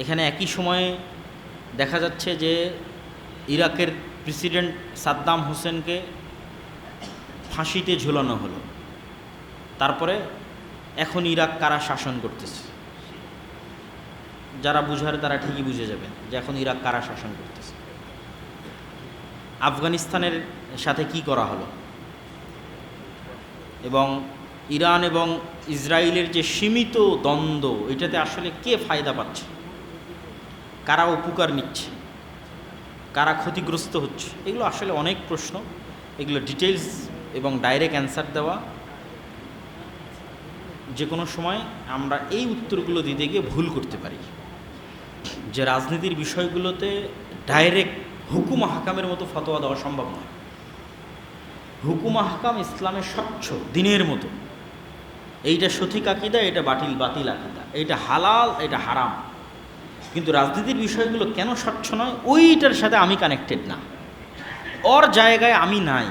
এখানে একই সময়ে দেখা যাচ্ছে যে ইরাকের প্রেসিডেন্ট সাদ্দাম হোসেনকে ফাঁসিতে ঝুলানো হলো। তারপরে এখন ইরাক কারা শাসন করতেছে, যারা বুঝার তারা ঠিকই বুঝে যাবেন যে এখন ইরাক কারা শাসন করতেছে। আফগানিস্তানের সাথে কি করা হলো, এবং ইরান এবং ইসরায়েলের যে সীমিত দ্বন্দ্ব, এটাতে আসলে কে ফায়দা পাচ্ছে, কারা উপকার নিচ্ছে, কারা ক্ষতিগ্রস্ত হচ্ছে, এগুলো আসলে অনেক প্রশ্ন। এগুলো ডিটেলস এবং ডাইরেক্ট অ্যান্সার দেওয়া যে কোনো সময় আমরা এই উত্তরগুলো দিতে গিয়ে ভুল করতে পারি। যে রাজনীতির বিষয়গুলোতে ডাইরেক্ট হুকুম হাকামের মতো ফতোয়া দেওয়া সম্ভব নয়। হুকুম হাকাম ইসলামের স্বচ্ছ দিনের মতো, এইটা সঠিক আকিদা, এটা বাতিল আকিদা, এইটা হালাল, এটা হারাম। কিন্তু রাজনীতির বিষয়গুলো কেন স্বচ্ছ নয়, ওইটার সাথে আমি কানেক্টেড না, ওর জায়গায় আমি নাই।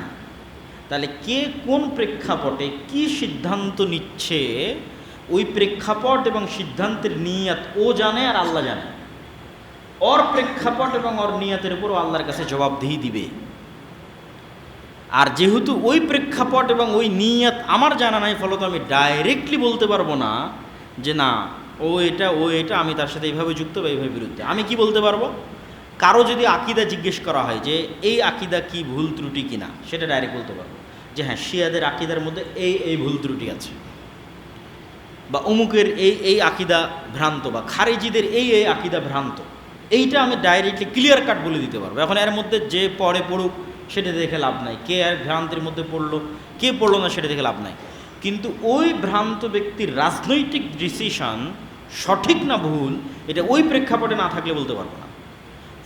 তাহলে কে কোন প্রেক্ষাপটে কি সিদ্ধান্ত নিচ্ছে, ওই প্রেক্ষাপট এবং সিদ্ধান্তের নিয়াত ও জানে আর আল্লাহ জানে। ওর প্রেক্ষাপট এবং ওর নিয়াতের উপর আল্লাহর কাছে জবাবদিহি দিবে। আর যেহেতু ওই প্রেক্ষাপট এবং ওই নিয়াত আমার জানা নাই, ফলত আমি ডাইরেক্টলি বলতে পারবো না যে না ও এটা আমি তার সাথে এইভাবে যুক্ত বা এইভাবে বিরুদ্ধে। আমি কি বলতে পারবো, কারো যদি আকিদা জিজ্ঞেস করা হয় যে এই আকিদা কি ভুল ত্রুটি কিনা, সেটা ডাইরেক্ট বলতে পারবো যে হ্যাঁ শিয়াদের আকিদার মধ্যে এই ভুল ত্রুটি আছে, বা অমুকের এই আকিদা ভ্রান্ত, বা খারেজিদের এই আকিদা ভ্রান্ত। এইটা আমি ডাইরেক্টলি ক্লিয়ার কাট বলে দিতে পারবো। এখন এর মধ্যে যে পড়ুক সেটা দেখে লাভ নাই, কে আর ভ্রান্তির মধ্যে পড়লো কে পড়লো না সেটা দেখে লাভ নাই। কিন্তু ওই ভ্রান্ত ব্যক্তির রাজনৈতিক ডিসিশন সঠিক না ভুল, এটা ওই প্রেক্ষাপটে না থাকলে বলতে পারবো না।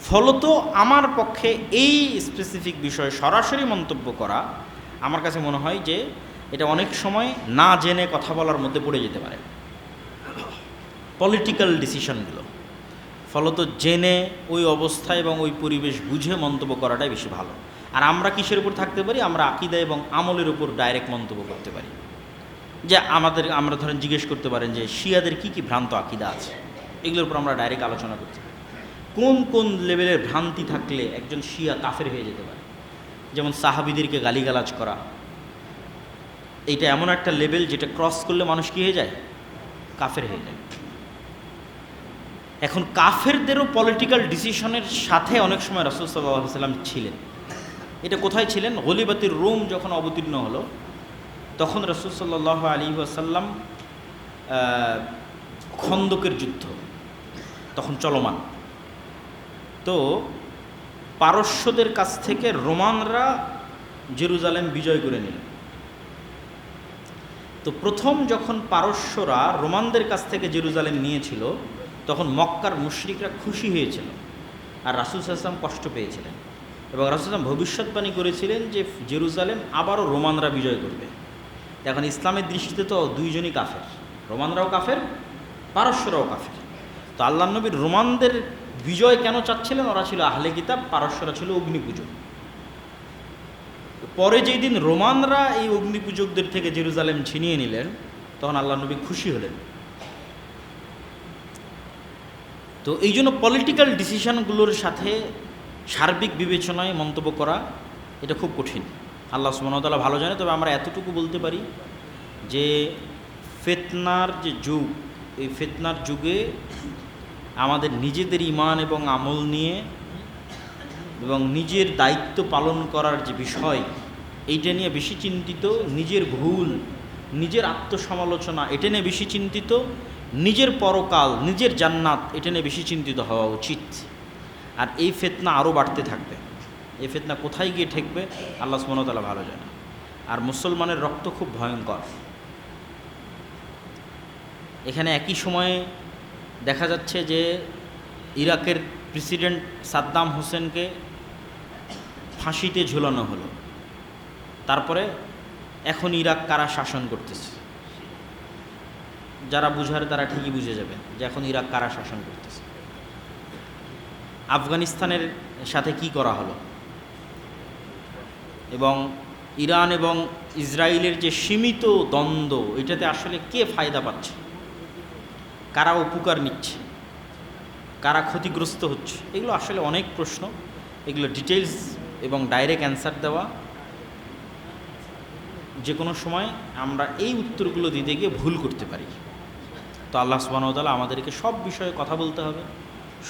ফলত আমার পক্ষে এই স্পেসিফিক বিষয়ে সরাসরি মন্তব্য করা আমার কাছে মনে হয় যে এটা অনেক সময় না জেনে কথা বলার মধ্যে পড়ে যেতে পারে, পলিটিক্যাল ডিসিশনগুলো। ফলত জেনে ওই অবস্থা এবং ওই পরিবেশ বুঝে মন্তব্য করাটাই বেশি ভালো। আর আমরা কিসের উপর থাকতে পারি, আমরা আকিদা এবং আমলের উপর ডাইরেক্ট মন্তব্য করতে পারি। যে আমরা ধরেন জিজ্ঞেস করতে পারেন যে শিয়াদের কি ভ্রান্ত আকিদা আছে, এগুলোর উপর আমরা ডাইরেক্ট আলোচনা করতে পারি। কোন লেভেলের ভ্রান্তি থাকলে একজন শিয়া কাফের হয়ে যেতে পারে, যেমন সাহাবীদেরকে গালিগালাজ করা, এইটা এমন একটা লেভেল যেটা ক্রস করলে মানুষ কী হয়ে যায়, কাফের হয়ে যায়। এখন কাফেরদেরও পলিটিক্যাল ডিসিশনের সাথে অনেক সময় রাসূল সাল্লাল্লাহু আলাইহি ওয়াসাল্লাম ছিলেন। এটা কোথায় ছিলেন, গলিবাতির রোম যখন অবতীর্ণ হলো তখন রাসূল সাল্লাল্লাহু আলাইহি ওয়াসাল্লাম খন্দকের যুদ্ধ তখন চলমান। তো পারস্যদের কাছ থেকে রোমানরা জেরুজালেম বিজয় করে নিল। তো প্রথম যখন পারস্যরা রোমানদের কাছ থেকে জেরুজালেম নিয়েছিল তখন মক্কার মুশরিকরা খুশি হয়েছিল, আর রাসূল সাল্লাল্লাহু আলাইহি ওয়াসাল্লাম কষ্ট পেয়েছিলেন। এবং রাসূল সাল্লাল্লাহু আলাইহি ওয়াসাল্লাম ভবিষ্যৎবাণী করেছিলেন যে জেরুজালেম আবারও রোমানরা বিজয় করবে। এখন ইসলামের দৃষ্টিতে তো দুইজনই কাফের, রোমানরাও কাফের, পারস্যরাও কাফের। তো আল্লাহ নবীর রোমানদের বিজয় কেন চাচ্ছিলেন, ওরা ছিল আহলে কিতাব, পারস্যরা ছিল অগ্নিপূজক। পরে যেই দিন রোমানরা এই অগ্নিপূজকদের থেকে জেরুজালেম ছিনিয়ে নিলেন তখন আল্লাহ নবী খুশি হলেন। তো এই জন্য পলিটিক্যাল ডিসিশনগুলোর সাথে সার্বিক বিবেচনায় মন্তব্য করা এটা খুব কঠিন, আল্লাহ সুবহানাহু ওয়া তাআলা ভালো জানে। তবে আমরা এতটুকু বলতে পারি যে ফিতনার যে যুগ, এই ফিতনার যুগে আমাদের নিজেদের ঈমান এবং আমল নিয়ে এবং নিজের দায়িত্ব পালন করার যে বিষয়, এইটা নিয়ে বেশি চিন্তিত, নিজের ভুল, নিজের আত্মসমালোচনা এটা নিয়ে বেশি চিন্তিত, নিজের পরকাল, নিজের জান্নাত এটা নিয়ে বেশি চিন্তিত হওয়া উচিত। আর এই ফিতনা আরও বাড়তে থাকবে। এই ফিতনা কোথায় গিয়ে ঠেকবে আল্লাহ সুবহানাহু ওয়া তাআলা ভালো জানে। আর মুসলমানের রক্ত খুব ভয়ঙ্কর। এখানে একই সময়ে দেখা যাচ্ছে যে ইরাকের প্রেসিডেন্ট সাদ্দাম হোসেনকে ফাঁসিতে ঝুলানো হলো। তারপরে এখন ইরাক কারা শাসন করতেছে, যারা বুঝার তারা ঠিকই বুঝে যাবেন যে এখন ইরাক কারা শাসন করতেছে। আফগানিস্তানের সাথে কি করা হলো, এবং ইরান এবং ইসরায়েলের যে সীমিত দ্বন্দ্ব, এটাতে আসলে কে ফায়দা পাচ্ছে, কারা উপকার নিচ্ছে, কারা ক্ষতিগ্রস্ত হচ্ছে, এগুলো আসলে অনেক প্রশ্ন, এগুলো ডিটেলস এবং ডাইরেক্ট অ্যান্সার দেওয়া যে কোনো সময় আমরা এই উত্তরগুলো দিতে গিয়ে ভুল করতে পারি। তো আল্লাহ সুবহানাহু ওয়া তাআলা আমাদেরকে সব বিষয়ে কথা বলতে হবে,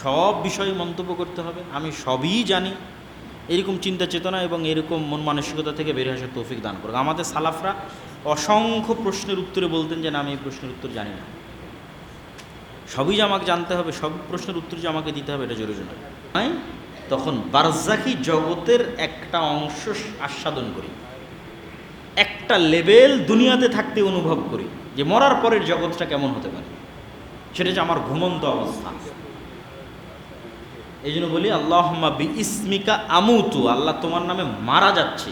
সব বিষয়ে মন্তব্য করতে হবে, আমি সবই জানি এরকম চিন্তা চেতনা এবং এরকম মন মানসিকতা থেকে বেরিয়ে আসার তৌফিক দান করুক। আমাদের সালাফরা অসংখ্য প্রশ্নের উত্তরে বলতেন যে না, আমি এই প্রশ্নের উত্তর জানি না, সবই যে আমাকে জানতে হবে, সব প্রশ্নের উত্তর যে আমাকে দিতে হবে, এটা জরুরি নয়। তখন বারজাখি জগতের একটা অংশ আস্বাদন করি, একটা লেভেল দুনিয়াতে থাকতে অনুভব করি যে মরার পরের জগৎটা কেমন হতে পারে, সেটা যে আমার ঘুমন্ত অবস্থা। এই জন্য বলি আল্লাহুম্মা বি ইসমিকা আমুতু, আল্লাহ তোমার নামে মারা যাচ্ছি।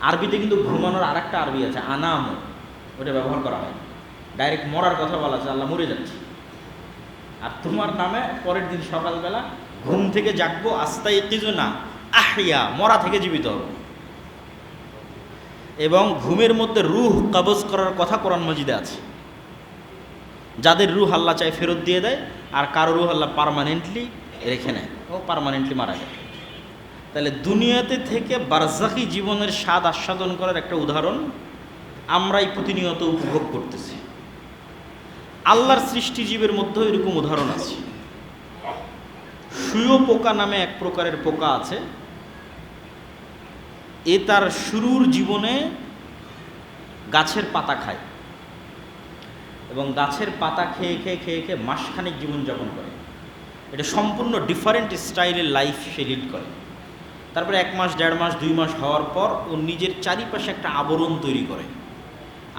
আরবিতে কিন্তু ঘুমানোর আর একটা আরবি আছে, আনামু, ওটা ব্যবহার করা হয়, ডাইরেক্ট মরার কথা বলা আছে, আল্লাহ মরে যাচ্ছি। আর তোমার নামে পরের দিন সকালবেলা ঘুম থেকে জাগবো, আস্তাইকিজু না আহিয়া, মরা থেকে জীবিত হব। এবং ঘুমের মধ্যে রূহ কবজ করার কথা কোরআন মাজিদে আছে, যাদের রূহ আল্লাহ চাই ফেরত দিয়ে দেয়, আর কারো রূহ আল্লাহ পার্মানেন্টলি রেখে নেয়, ও পার্মানেন্টলি মারা যায়। তাহলে দুনিয়াতে থেকে বারজাখি জীবনের স্বাদ আস্বাদন করার একটা উদাহরণ আমরাই প্রতিনিয়ত উপভোগ করতেছি। আল্লাহর সৃষ্টি জীবের মধ্যেও এরকম উদাহরণ আছে। শুঁয়ো পোকা নামে এক প্রকারের পোকা আছে, এ তার শুরুর জীবনে গাছের পাতা খায় এবং গাছের পাতা খেয়ে খেয়ে খেয়ে খেয়ে মাসখানেক জীবনযাপন করে। এটা সম্পূর্ণ ডিফারেন্ট স্টাইলের লাইফ সে লিড করে। তারপরে 1 মাস 1.5 মাস 2 মাস হওয়ার পর ও নিজের চারিপাশে একটা আবরণ তৈরি করে,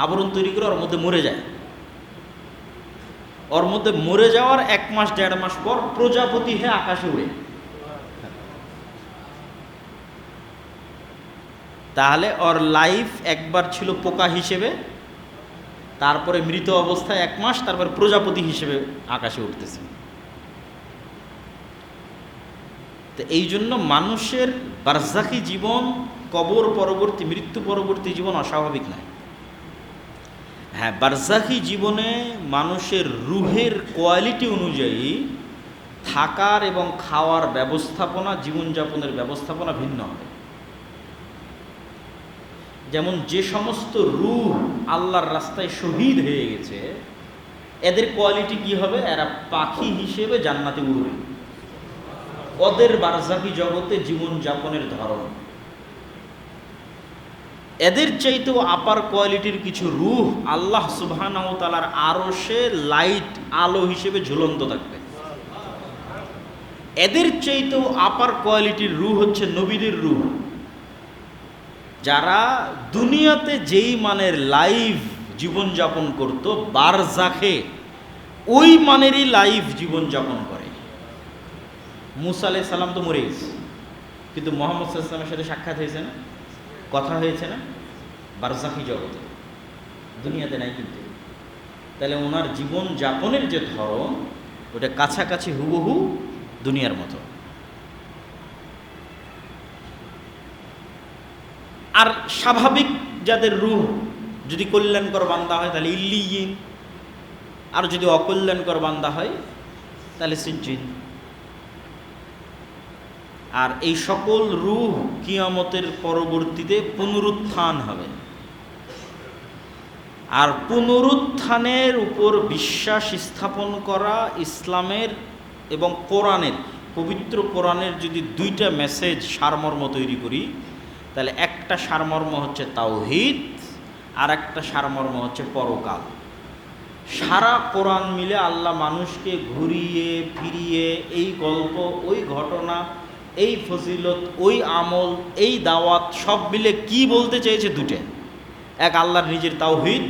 আবরণ তৈরি করে ওর মধ্যে মরে যায়। ওর মধ্যে মরে যাওয়ার 1 মাস 1.5 মাস পর প্রজাপতি হয়ে আকাশে উড়ে। তাহলে ওর লাইফ একবার ছিল পোকা হিসেবে, তারপরে মৃত অবস্থায় 1 মাস, তারপর প্রজাপতি হিসেবে আকাশে উঠতেছে। তো এই জন্য মানুষের বারজাখি জীবন, কবর পরবর্তী, মৃত্যু পরবর্তী জীবন অস্বাভাবিক নয়। হ্যাঁ, বারজাখি জীবনে মানুষের রুহের কোয়ালিটি অনুযায়ী থাকার এবং খাওয়ার ব্যবস্থাপনা, জীবনযাপনের ব্যবস্থাপনা ভিন্ন হবে। যেমন যে সমস্ত রূহ আল্লাহর রাস্তায় শহীদ হয়ে গেছে, এদের কোয়ালিটি কি হবে? এরা পাখি হিসেবে জান্নাতে উড়বে। ওদের বারজাখি জগতে জীবনযাপনের ধরন এদের চাইতেও আপার কোয়ালিটির কিছু রূহ আল্লাহ সুবহানাহু ওয়া তাআলার আরশে লাইট, আলো হিসেবে ঝুলন্ত থাকবে। এদের চাইতেও আপার কোয়ালিটির রূহ হচ্ছে নবীদের রূহ, যারা দুনিয়াতে যেই মানের লাইফ জীবনযাপন করত, বারজাখে ওই মানেরই লাইফ জীবনযাপন করে। মুসা আলাইহিস সালাম তো মরে গেছে, কিন্তু মুহাম্মদ সাল্লাল্লাহু আলাইহি ওয়াসাল্লামের সাথে সাক্ষাৎ হয়েছে না, কথা হয়েছে না বারজাখি জগতে, দুনিয়াতে নাই কিন্তু। তাহলে ওনার জীবনযাপনের যে ধরন, ওটা কাছাকাছি হুবহু দুনিয়ার মতো। আর স্বাভাবিক যাদের রূহ যদি কল্যাণকর বান্দা হয় তাহলে ইল্লিয়িন, আর যদি অকল্যাণকর বান্দা হয় তাহলে সিজ্জিন। আর এই সকল রূহ কিয়ামতের পরবর্তীতে পুনরুত্থান হবে। আর পুনরুত্থানের উপর বিশ্বাস স্থাপন করা ইসলামের এবং কোরআনের, পবিত্র কোরআনের যদি 2টা মেসেজ সারমর্ম তৈরি করি, তাহলে একটা সারমর্ম হচ্ছে তাওহীদ, আর একটা সারমর্ম হচ্ছে পরকাল। সারা কোরআন মিলে আল্লাহ মানুষকে ঘুরিয়ে ফিরিয়ে এই গল্প, ওই ঘটনা, এই ফজিলত, ওই আমল, এই দাওয়াত সব মিলে কি বলতে চেয়েছে? 2টা। এক আল্লাহর নিজের তাওহীদ,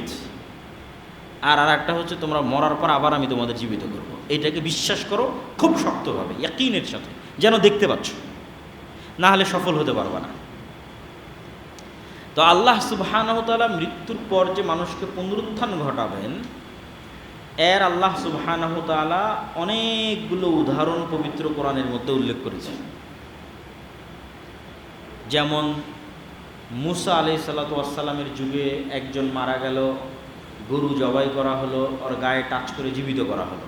আর একটা হচ্ছে তোমরা মরার পর আবার আমি তোমাদের জীবিত করব। এটাকে বিশ্বাস করো খুব শক্তভাবে, ইয়াকিনের সাথে, যেন দেখতে পাচ্ছ, না হলে সফল হতে পারবে না। তো আল্লাহ সুবহানাহু ওয়া তাআলা মৃত্যুর পর যে মানুষকে পুনরুত্থান ঘটাবেন, এর আল্লাহ সুবহানাহু ওয়া তাআলা অনেকগুলো উদাহরণ পবিত্র কোরআনের মধ্যে উল্লেখ করেছেন। যেমন মুসা আলাইহিসসালাতু ওয়াসসালামের যুগে একজন মারা গেল, গরু জবাই করা হলো, ওর গায়ে টাচ করে জীবিত করা হলো।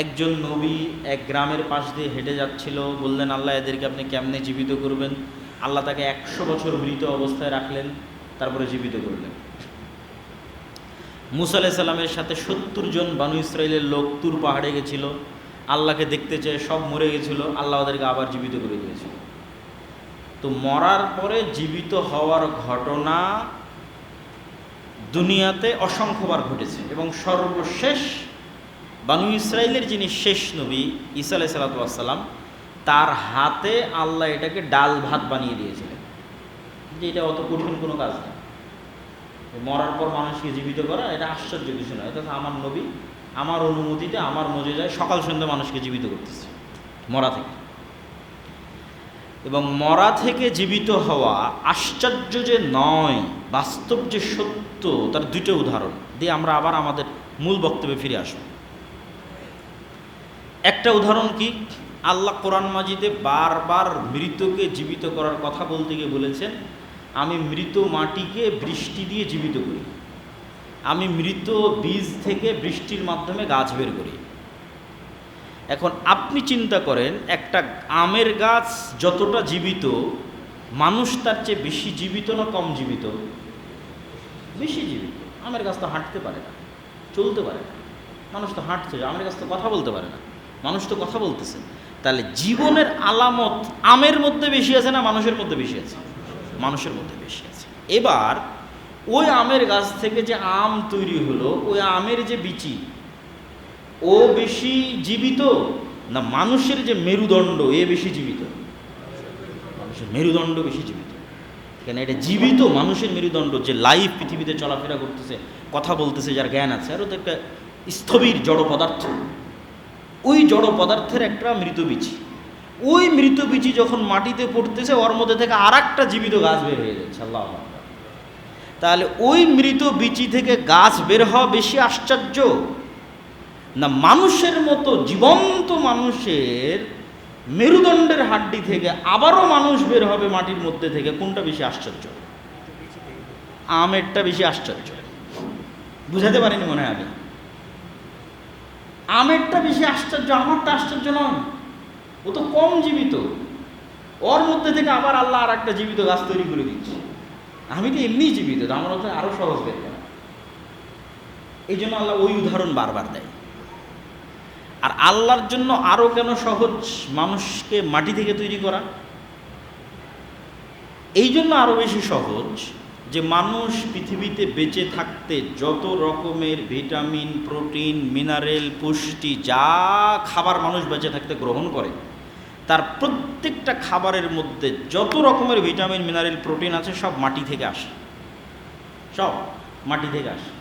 একজন নবী এক গ্রামের পাশ দিয়ে হেঁটে যাচ্ছিল, বললেন আল্লাহ এদেরকে আপনি কেমনে জীবিত করবেন। আল্লাহ তাকে 100 বছর মৃত অবস্থায় রাখলেন, তারপরে জীবিত করলেন। মুসা আলাইহিস সালামের সাথে 70 জন বানু ইসরাইলের লোক তুর পাহাড়ে গেছিল, আল্লাহকে দেখতে চেয়ে সব মরে গেছিল, আল্লাহ ওদেরকে আবার জীবিত করে দিয়েছিল। তো মরার পরে জীবিত হওয়ার ঘটনা দুনিয়াতে অসংখ্যবার ঘটেছে, এবং সর্বশেষ বানু ইসরাইলের যিনি শেষ নবী ঈসা আলাইহিস সালাম, তার হাতে আল্লাহ এটাকে ডাল ভাত বানিয়ে দিয়েছিলেন, যে এটা অত কঠিন কোনো কাজ না। মরার পর মানুষকে জীবিত করা এটা আশ্চর্য কিছু নয়। এটা আমার নবী আমার অনুমতিতে আমার মজেদায় সকাল সন্ধ্যা মানুষকে জীবিত করতেছে মরা থেকে। এবং মরা থেকে জীবিত হওয়া আশ্চর্য যে নয়, বাস্তব যে সত্য, তার দুটো উদাহরণ দিয়ে আমরা আবার আমাদের মূল বক্তব্যে ফিরে আসব। একটা উদাহরণ কি, আল্লাহ কোরআন মাজিদে বারবার মৃতকে জীবিত করার কথা বলতে গিয়ে বলেছেন, আমি মৃত মাটিকে বৃষ্টি দিয়ে জীবিত করি, আমি মৃত বীজ থেকে বৃষ্টির মাধ্যমে গাছ বের করি। এখন আপনি চিন্তা করেন, একটা আমের গাছ যতটা জীবিত, মানুষ তার চেয়ে বেশি জীবিত না কম জীবিত? বেশি জীবিত। আমের গাছ তো হাঁটতে পারে না, চলতে পারে না, মানুষ তো হাঁটছে, আমের গাছ তো কথা বলতে পারে না, মানুষ তো কথা বলতেছে। তাহলে জীবনের আলামত আমের মধ্যে বেশি আছে না মানুষের মধ্যে বেশি আছে? মানুষের মধ্যে বেশি আছে। এবার ওই আমের গাছ থেকে যে আম তৈরি হলো, ওই আমের যে বিচি, ও বেশি জীবিত না মানুষের যে মেরুদণ্ড এ বেশি জীবিত? মানুষের মেরুদণ্ড বেশি জীবিত। কেন? এটা জীবিত মানুষের মেরুদণ্ড, যে লাইভ পৃথিবীতে চলাফেরা করতেছে, কথা বলতেছে, যার জ্ঞান আছে, আরও তো একটা স্থবির জড় পদার্থ। ওই জড় পদার্থের একটা মৃত বিচি, ওই মৃত বিচি যখন মাটিতে পড়তেছে, ওর মধ্যে থেকে আর একটা জীবিত গাছ বের হয়ে যাচ্ছে। আল্লাহ! তাহলে ওই মৃত বিচি থেকে গাছ বের হওয়া বেশি আশ্চর্য না মানুষের মতো জীবন্ত মানুষের মেরুদণ্ডের হাড্ডি থেকে আবারও মানুষ বের হবে মাটির মধ্যে থেকে? কোনটা বেশি আশ্চর্য? আমেরটা বেশি আশ্চর্য। বুঝাতে পারিনি মনে হয় আমি। আমেরটা বেশি আশ্চর্য, আমারটা আশ্চর্য নয়। ও তো কম জীবিত, ওর মধ্যে থেকে আবার আল্লাহ আর একটা জীবিত গাছ তৈরি করে দিচ্ছে। আমি তো এমনি জীবিত, আমার হচ্ছে আরো সহজ বের করা। এই জন্য আল্লাহ ওই উদাহরণ বারবার দেয়। আর আল্লাহর জন্য আরো কেন সহজ মানুষকে মাটি থেকে তৈরি করা? এই জন্য আরো বেশি সহজ যে মানুষ পৃথিবীতে বেঁচে থাকতে যত রকমের ভিটামিন, প্রোটিন, মিনারেল, পুষ্টি, যা খাবার মানুষ বেঁচে থাকতে গ্রহণ করে, তার প্রত্যেকটা খাবারের মধ্যে যত রকমের ভিটামিন, মিনারেল, প্রোটিন আছে সব মাটি থেকে আসে, সব মাটি থেকে আসে।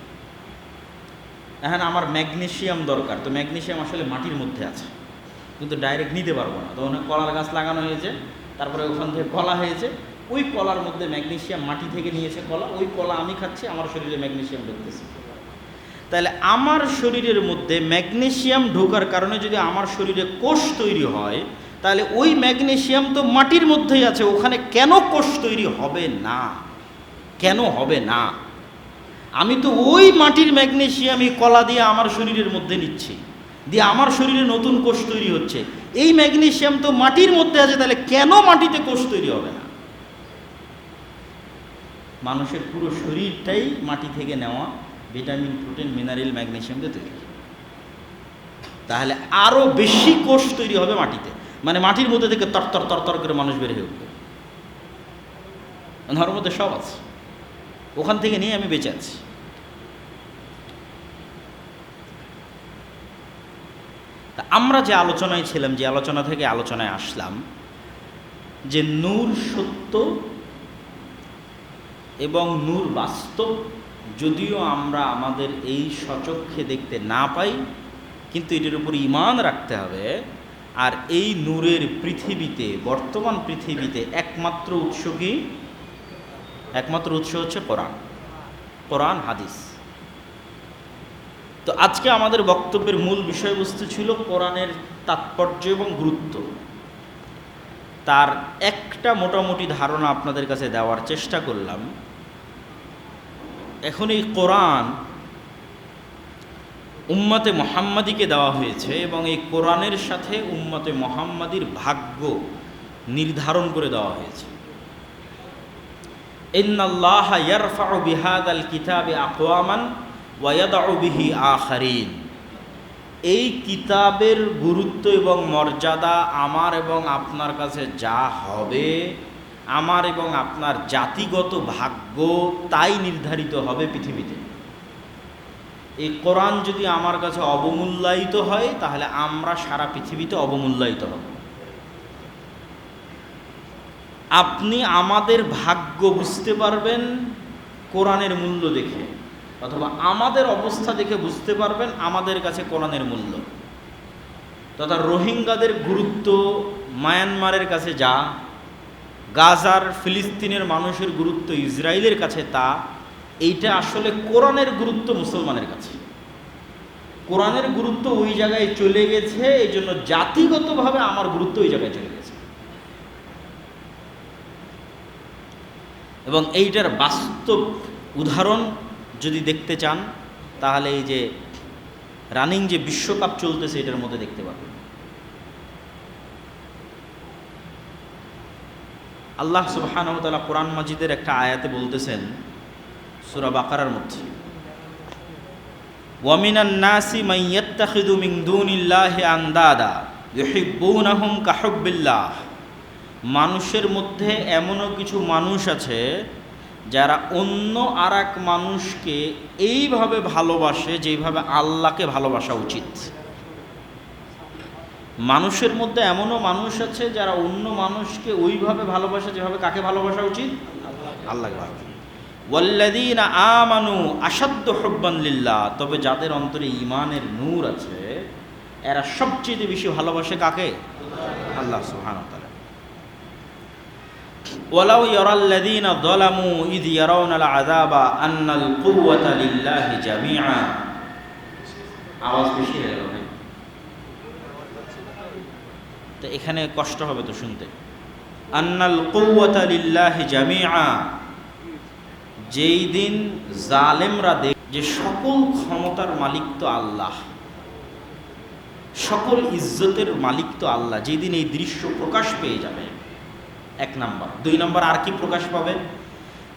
এখন আমার ম্যাগনেসিয়াম দরকার, তো ম্যাগনেসিয়াম আসলে মাটির মধ্যে আছে, কিন্তু ডাইরেক্ট নিতে পারবো না। তো অনেক কলার গাছ লাগানো হয়েছে, তারপরে ওখান থেকে কলা হয়েছে, ওই কলার মধ্যে ম্যাগনেসিয়াম মাটি থেকে নিয়েছে কলা, ওই কলা আমি খাচ্ছি, আমার শরীরে ম্যাগনেসিয়াম ঢুকতেছে। তাহলে আমার শরীরের মধ্যে ম্যাগনেসিয়াম ঢোকার কারণে যদি আমার শরীরে কোষ তৈরি হয়, তাহলে ওই ম্যাগনেসিয়াম তো মাটির মধ্যেই আছে, ওখানে কেন কোষ তৈরি হবে না? কেন হবে না? আমি তো ওই মাটির ম্যাগনেসিয়ামই কলা দিয়ে আমার শরীরের মধ্যে নিচ্ছি, দিয়ে আমার শরীরে নতুন কোষ তৈরি হচ্ছে। এই ম্যাগনেসিয়াম তো মাটির মধ্যে আছে, তাহলে কেন মাটিতে কোষ তৈরি হবে না? মানুষের পুরো শরীরটাই মাটি থেকে নেওয়া ভিটামিন, প্রোটিন, মিনারেল, ম্যাগনেসিয়াম দিয়ে তৈরি। তাহলে আরো বেশি কোষ তৈরি হবে মাটিতে, মানে মাটির মধ্যে থেকে তরতর তরতর করে মানুষ বের হয়ে উঠবে। ধর্মের মধ্যে সব আছে, ওখান থেকে নিয়ে আমি বেঁচে আছি। তা আমরা যে আলোচনায় ছিলাম, যে আলোচনা থেকে আলোচনায় আসলাম, যে নূর সত্য এবং নূর বাস্তব, যদিও আমরা আমাদের এই স্বচক্ষে দেখতে না পাই, কিন্তু এটার উপর ঈমান রাখতে হবে। আর এই নূরের পৃথিবীতে, বর্তমান পৃথিবীতে একমাত্র উৎস কি? একমাত্র উৎস হচ্ছে কোরআন, কোরআন হাদিস। তো আজকে আমাদের বক্তব্যের মূল বিষয়বস্তু ছিল কোরআনের তাৎপর্য এবং গুরুত্ব। তার একটা মোটামুটি ধারণা আপনাদের কাছে দেওয়ার চেষ্টা করলাম। এখন এই কোরআন উম্মতে মুহাম্মাদিকে দেওয়া হয়েছে এবং এই কোরআনের সাথে উম্মতে মুহাম্মাদির ভাগ্য নির্ধারণ করে দেওয়া হয়েছে। ইন্নাল্লাহা ইয়ারফাউ বিহাদাল কিতাবি আকওয়ামান ওয়া ইয়াদউ বিহি আখারিন। এই কিতাবের গুরুত্ব এবং মর্যাদা আমার এবং আপনার কাছে যা হবে, আমার এবং আপনার জাতিগত ভাগ্য তাই নির্ধারিত হবে পৃথিবীতে। এই কোরআন যদি আমার কাছে অবমূল্যায়িত হয় তাহলে আমরা সারা পৃথিবীতে অবমূল্যায়িত হব। আপনি আমাদের ভাগ্য বুঝতে পারবেন কোরআনের মূল্য দেখে, অথবা আমাদের অবস্থা দেখে বুঝতে পারবেন আমাদের কাছে কোরআনের মূল্য। তথা রোহিঙ্গাদের গুরুত্ব মায়ানমারের কাছে যা, গাজার ফিলিস্তিনের মানুষের গুরুত্ব ইসরায়েলের কাছে তা, এইটা আসলে কোরআনের গুরুত্ব মুসলমানের কাছে। কোরআনের গুরুত্ব ওই জায়গায় চলে গেছে, এই জন্য জাতিগতভাবে আমার গুরুত্ব ওই জায়গায় চলে গেছে। এবং এইটার বাস্তব উদাহরণ যদি দেখতে চান তাহলে এই যে রানিং যে বিশ্বকাপ চলতেছে এটার মধ্যে দেখতে পাবেন। আল্লাহ সুবহানাহু ওয়া তাআলা কোরআন মাজিদের একটা আয়াতে বলতেছেন সূরা বাকারার মধ্যে, ওয়া মিনান নাসি মান ইয়াত্তাখিযু মিন দুনিল্লাহি আনদাদা ইউহিব্বুনাহুম কাহুব্বিল্লাহ। মানুষের মধ্যে এমনও কিছু মানুষ আছে যারা অন্য আর এক মানুষকে এইভাবে ভালোবাসে যেইভাবে আল্লাহকে ভালোবাসা উচিত। মানুষের মধ্যে এমনও মানুষ আছে যারা অন্য মানুষকে ওইভাবে ভালোবাসে যেভাবে কাকে ভালোবাসা উচিত? আল্লাহকে ভালোবাসা। ওয়াল্লাযীনা আমানু আশাদ্দু হুব্বান লিল্লাহ। তবে যাদের অন্তরে ঈমানের নূর আছে এরা সবচেয়ে বেশি ভালোবাসে কাকে? আল্লাহ সুবহানাহু ওয়া তাআলা। ওয়ালাউ ইয়ারাল্লাযীনা যালামু ইয ইয়ারাউনাল আযাবা আন্নাল কুওয়াতা লিল্লাহি জামিআ। আওয়াজ বেশি হয়ে গেল ভাই, তো এখানে কষ্ট হবে তো শুনতে। আন্নাল কুওয়াতা লিল্লাহি জামিআ। যেই দিন জালেমরা দেখ যে সকল ক্ষমতার মালিক তো আল্লাহ, সকল ইজ্জতের মালিক তো আল্লাহ, যেই দিন এই দৃশ্য প্রকাশ পেয়ে যাবে, এক নাম্বার। দুই নাম্বার আর কি প্রকাশ পাবে?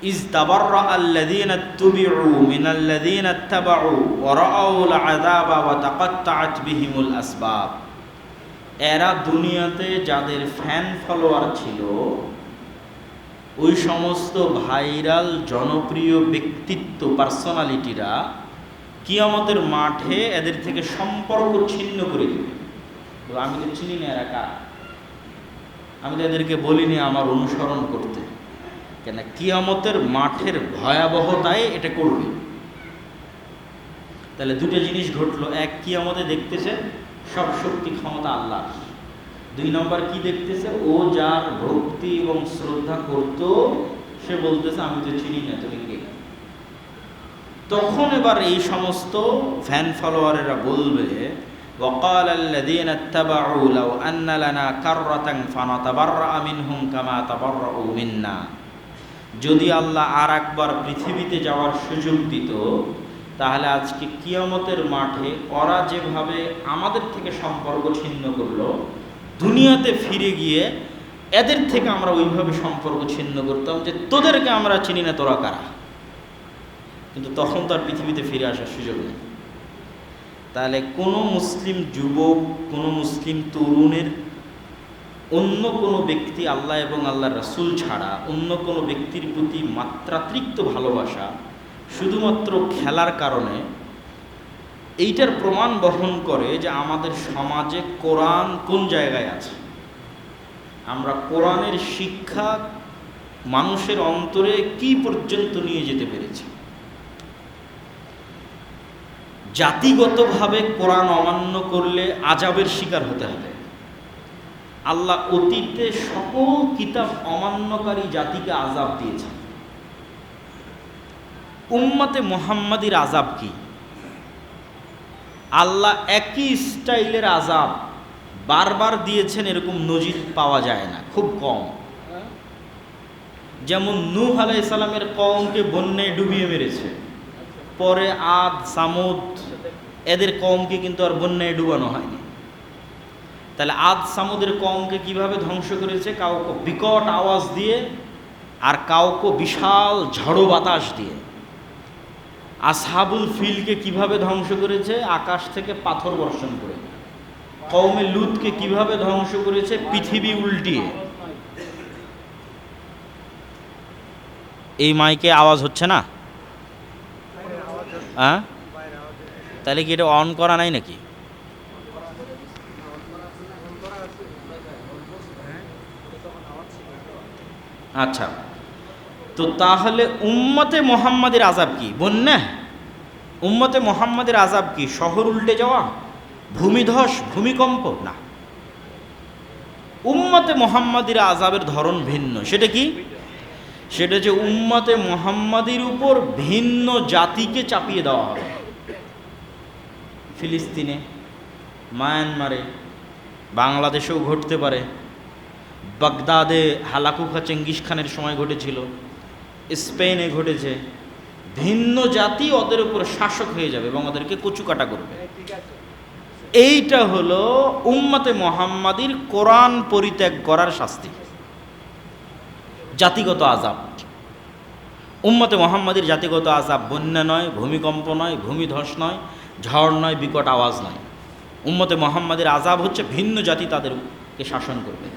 ইজ তাবাররা আল্লাযীনা তুবিউ মিনাল্লাযীনা ইত্তাবাউ ওয়া রাআউল আযাবা ওয়া তাকাত্তাআত বিহিমুল আসবাব। এরা দুনিয়াতে যাদের ফ্যান ফলোয়ার ছিল, ওই সমস্ত ভাইরাল জনপ্রিয় ব্যক্তিত্ব পার্সোনালিটিরা কিয়ামতের মাঠে এদের থেকে সম্পর্ক ছিন্ন করে দেবে। আমি তো চিনি না এরা কারা, আমি তো এদেরকে বলিনি আমার অনুসরণ করতে, কেন কিয়ামতের মাঠের ভয়াবহতায় এটা করবে। তাহলে দুটো জিনিস ঘটলো, এক কিয়ামতে দেখতেছে সব শক্তি ক্ষমতা আল্লাহ। দুই নম্বর কি দেখতেছে? ও যার ভক্তি এবং শ্রদ্ধা করত সে বলতেছে আমি তো চিনি না, তুমি কে? তখন এবার এই সমস্ত ফ্যান ফলোয়ারেরা বলবে وقال الذين اتبعوا لو أن لنا كرة فنتبرأ منهم كما تبرؤوا منا। যদি আল্লাহ আর একবার পৃথিবীতে যাওয়ার সুযোগ দিত তাহলে আজকে কিয়ামতের মাঠে ওরা যেভাবে আমাদের থেকে সম্পর্ক ছিন্ন করলো, দুনিয়াতে ফিরে গিয়ে এদের থেকে আমরা ওইভাবে সম্পর্ক ছিন্ন করতাম যে তোদেরকে আমরা চিনি না, তোরা কারা। কিন্তু তখন তো আর পৃথিবীতে ফিরে আসার সুযোগ নেই। তাহলে কোনো মুসলিম যুবক, কোনো মুসলিম তরুণের অন্য কোনো ব্যক্তি আল্লাহ এবং আল্লাহর রাসূল ছাড়া অন্য কোনো ব্যক্তির প্রতি মাত্রাতিরিক্ত ভালোবাসা শুধুমাত্র খেলার কারণে, এইটার প্রমাণ বহন করে যে আমাদের সমাজে কোরআন কোন জায়গায় আছে। আমরা কোরআনের শিক্ষা মানুষের অন্তরে কি পর্যন্ত নিয়ে যেতে পেরেছি। জাতিগতভাবে কোরআন অমান্য করলে আযাবের শিকার হতে হবে। আল্লাহ অতীতে সকল কিতাব অমান্যকারী জাতিকে আযাব দিয়েছেন। উম্মতে মুহাম্মাদির আযাব কি? আল্লাহ একই স্টাইলের আযাব বারবার দিয়েছেন এরকম নজির পাওয়া যায় না, খুব কম। যেমন নূহ আলাইহিস সালামের কওমকে বন্যায় ডুবিয়ে মেরেছে, পরে আদ, সামুদ এদের কওমকে কিন্তু আর বন্যায় ডুবানো হয়নি। তাহলে আদ সামুদের কওমকে কিভাবে ধ্বংস করেছে? কাউকে বিকট আওয়াজ দিয়ে, আর কাউকে বিশাল ঝড়ো বাতাস দিয়ে। আসহাবুল ফিলকে কিভাবে ধ্বংস করেছে? আকাশ থেকে পাথর বর্ষণ করে। কওমে লুতকে কিভাবে ধ্বংস করেছে? পৃথিবী উল্টিয়ে। এই মাইকে আওয়াজ হচ্ছে না? হ্যাঁ, তাহলে কি এটা অন করা নাই নাকি? আচ্ছা, তো তাহলে উম্মতে মুহাম্মাদের আযাব কি? বন্যা? উম্মতে মুহাম্মাদের আযাব কি? শহর উল্টে যাওয়া, ভূমিধস, ভূমিকম্প? না, উম্মতে মুহাম্মাদের আযাবের ধরন ভিন্ন। সেটা কি? সেটা যে উম্মতে মুহাম্মাদের উপর ভিন্ন জাতিকে চাপিয়ে দেওয়া হবে। ফিলিস্তিনে, মায়ানমারে, বাংলাদেশেও ঘটতে পারে, বাগদাদে হালাকুখা চেঙ্গিস খানের সময় ঘটেছিল, স্পেনে ঘটেছে। ভিন্ন জাতি ওদের উপর শাসক হয়ে যাবে এবং ওদেরকে কচুকাটা করবে। এইটা হলো উম্মতে মুহাম্মাদির কোরআন পরিত্যাগ করার শাস্তি, জাতিগত আযাব। উম্মতে মুহাম্মাদির জাতিগত আযাব বন্যা নয়, ভূমিকম্প নয়, ভূমিধস নয়, ঝড় নয়, বিকট আওয়াজ নয়। উম্মতে মুহাম্মাদির আযাব হচ্ছে ভিন্ন জাতি তাদেরকে শাসন করবে।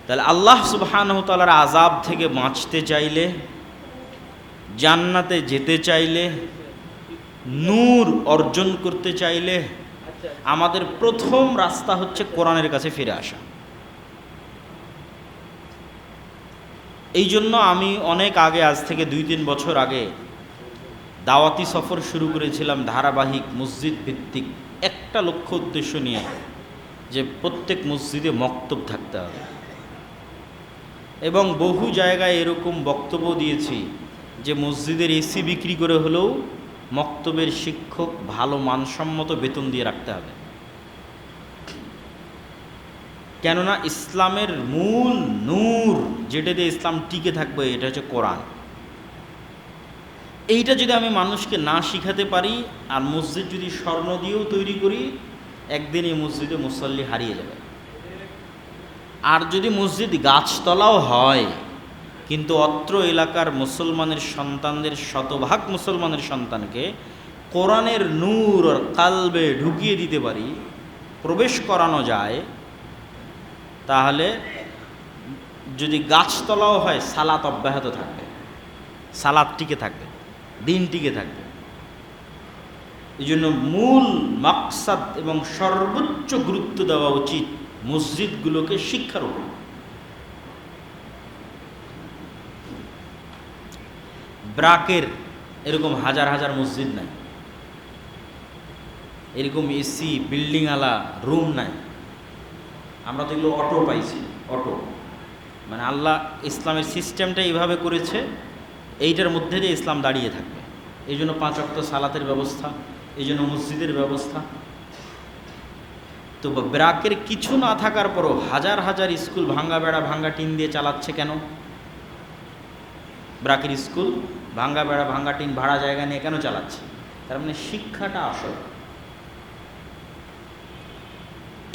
তাহলে আল্লাহ সুবহানাহু ওয়া তাআলার আযাব থেকে বাঁচতে চাইলে, জান্নাতে যেতে চাইলে, নূর অর্জন করতে চাইলে আমাদের প্রথম রাস্তা হচ্ছে কোরআনের কাছে ফিরে আসা। এই জন্য আমি অনেক আগে, আজ থেকে 2-3 বছর আগে দাওয়াতি সফর শুরু করেছিলাম, ধারাবাহিক মসজিদ ভিত্তিক, একটা লক্ষ্য উদ্দেশ্য নিয়ে, যে প্রত্যেক মসজিদে মক্তব থাকতে হবে। এবং বহু জায়গায় এরকম বক্তব্য দিয়েছি যে মসজিদের এসি বিক্রি করে হলেও মক্তবের শিক্ষক ভালো মানসম্মত বেতন দিয়ে রাখতে হবে। কেননা ইসলামের মূল নূর, যেটা দিয়ে ইসলাম টিকে থাকবে, এটা হচ্ছে কোরআন। এইটা যদি আমি মানুষকে না শিখাতে পারি, আর মসজিদ যদি স্বর্ণ দিয়েও তৈরি করি, একদিন এই মসজিদে মুসল্লি হারিয়ে যাবে। আর যদি মসজিদ গাছতলাও হয়, কিন্তু অত্র এলাকার মুসলমানের সন্তানদের, শতভাগ মুসলমানের সন্তানকে কোরআনের নূর আর কালবে ঢুকিয়ে দিতে পারি, প্রবেশ করানো যায়, তাহলে যদি গাছতলাও হয় সালাত অব্যাহত থাকবে, সালাত টিকে থাকবে, দিন টিকে থাকবে। এই জন্য মূল মাকসাদ এবং সর্বোচ্চ গুরুত্ব দেওয়া উচিত মসজিদগুলোকে শিক্ষার উপর। ব্রাকের এরকম হাজার হাজার মসজিদ নাই, এরকম এসি বিল্ডিংওয়ালা রুম নাই। আমরা তো এগুলো অটো পাইছি, অটো মানে আল্লাহ ইসলামের সিস্টেমটা এইভাবে করেছে, এইটার মধ্যে দিয়ে ইসলাম দাঁড়িয়ে থাকবে। এই জন্য 5 ওয়াক্ত সালাতের ব্যবস্থা, এই জন্য মসজিদের ব্যবস্থা। তো ব্রাকের কিছু না থাকার পরও হাজার হাজার স্কুল ভাঙ্গা বেড়া, ভাঙ্গা টিন দিয়ে চালাচ্ছে কেন? ব্রাকের স্কুল ভাঙ্গা বেড়া, ভাঙ্গা টিন, ভাড়া জায়গা নিয়ে কেন চালাচ্ছে? তার মানে শিক্ষাটা আসল।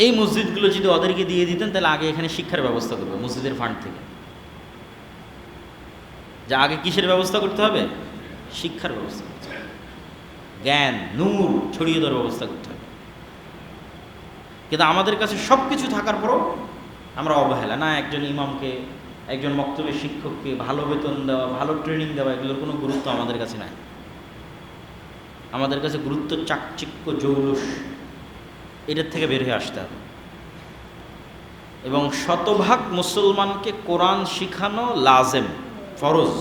এই মসজিদগুলো যদি ওদেরকে দিয়ে দিতেন, তাহলে আগে এখানে শিক্ষার ব্যবস্থা করবে মসজিদের ফান্ড থেকে। যা আগে কিসের ব্যবস্থা করতে হবে? শিক্ষার ব্যবস্থা করতে হবে, জ্ঞান নূর ছড়িয়ে দেওয়ার ব্যবস্থা করতে হবে। কিন্তু আমাদের কাছে সব কিছু থাকার পরও আমরা অবহেলা। না, একজন ইমামকে, একজন মক্তবের শিক্ষককে ভালো বেতন দেওয়া, ভালো ট্রেনিং দেওয়া, এগুলোর কোনো গুরুত্ব আমাদের কাছে নাই। আমাদের কাছে গুরুত্ব চাকচিক্য, জৌলুস, এটার থেকে বের হয়ে আসতে হবে। এবং শতভাগ মুসলমানকে কোরআন শিখানো লাজেম, ফরজ।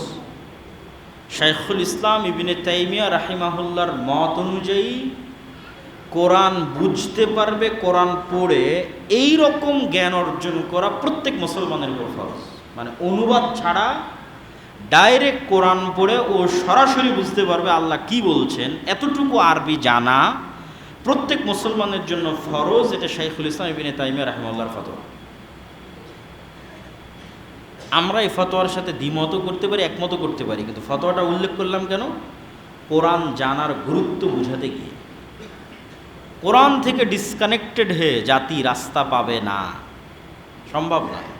শাইখুল ইসলাম ইবনে তাইমিয়া রাহিমাহুল্লাহর মত অনুযায়ী কোরআন বুঝতে পারবে, কোরআন পড়ে এই রকম জ্ঞান অর্জন করা প্রত্যেক মুসলমানের উপর ফরজ। মানে অনুবাদ ছাড়া ডাইরেক্ট কোরআন পড়ে ও সরাসরি বুঝতে পারবে আল্লাহ কি বলছেন, এতটুকু আরবি জানা প্রত্যেক মুসলমানের জন্য ফরজ। এটা শাইখুল ইসলাম ইবনে তাইমিয়া রাহিমাহুল্লাহর ফতোয়া। আমরা এই ফতোয়ার সাথে দ্বিমতও করতে পারি, একমতও করতে পারি, কিন্তু ফতোয়াটা উল্লেখ করলাম কেন? কোরআন জানার গুরুত্ব বুঝাতে গিয়ে। কোরআন থেকে ডিসকানেক্টেড হয়ে জাতি রাস্তা পাবে না, সম্ভব নয়।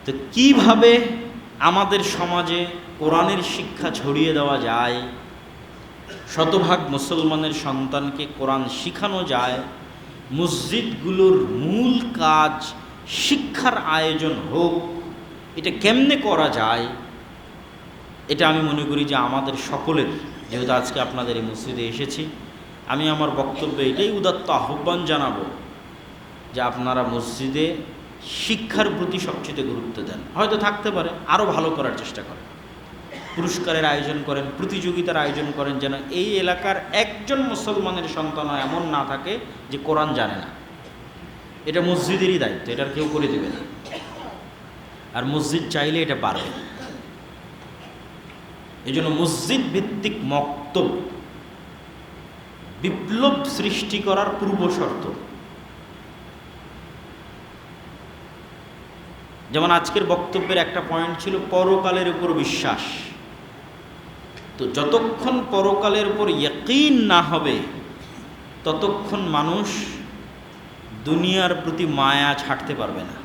তো কিভাবে আমাদের সমাজে কোরআনের শিক্ষা ছড়িয়ে দেওয়া যায়, শতভাগ মুসলমানের সন্তানকে কোরআন শিখানো যায়, মসজিদগুলোর মূল কাজ শিক্ষার আয়োজন হোক, এটা কেমনে করা যায়, এটা আমি মনে করি যে আমাদের সকলের, যেহেতু আজকে আপনাদের এই মসজিদে এসেছি, আমি আমার বক্তব্যে এটাই উদাত্ত আহ্বান জানাবো যে আপনারা মসজিদে শিক্ষার প্রতি সবচেয়ে গুরুত্ব দেন। হয়তো থাকতে পারে আরও ভালো করার চেষ্টা করেন, পুরস্কারের আয়োজন করেন, প্রতিযোগিতার আয়োজন করেন, যেন এই এলাকার একজন মুসলমানের সন্তান এমন না থাকে যে কোরআন জানে না। এটা মসজিদেরই দায়িত্ব, এটার কেউ করে দেবে না। আর মসজিদ চাইলে এটা পারবে। এই জন্য মসজিদ ভিত্তিক মক্তব বিপ্লব সৃষ্টি করার পূর্ব শর্ত। যেমন আজকের বক্তব্যের একটা পয়েন্ট ছিল পরকালের উপর বিশ্বাস। তো যতক্ষণ পরকালের উপর ইয়াকিন না হবে ততক্ষণ মানুষ দুনিয়ার প্রতি মায়া ছাড়তে পারবে না।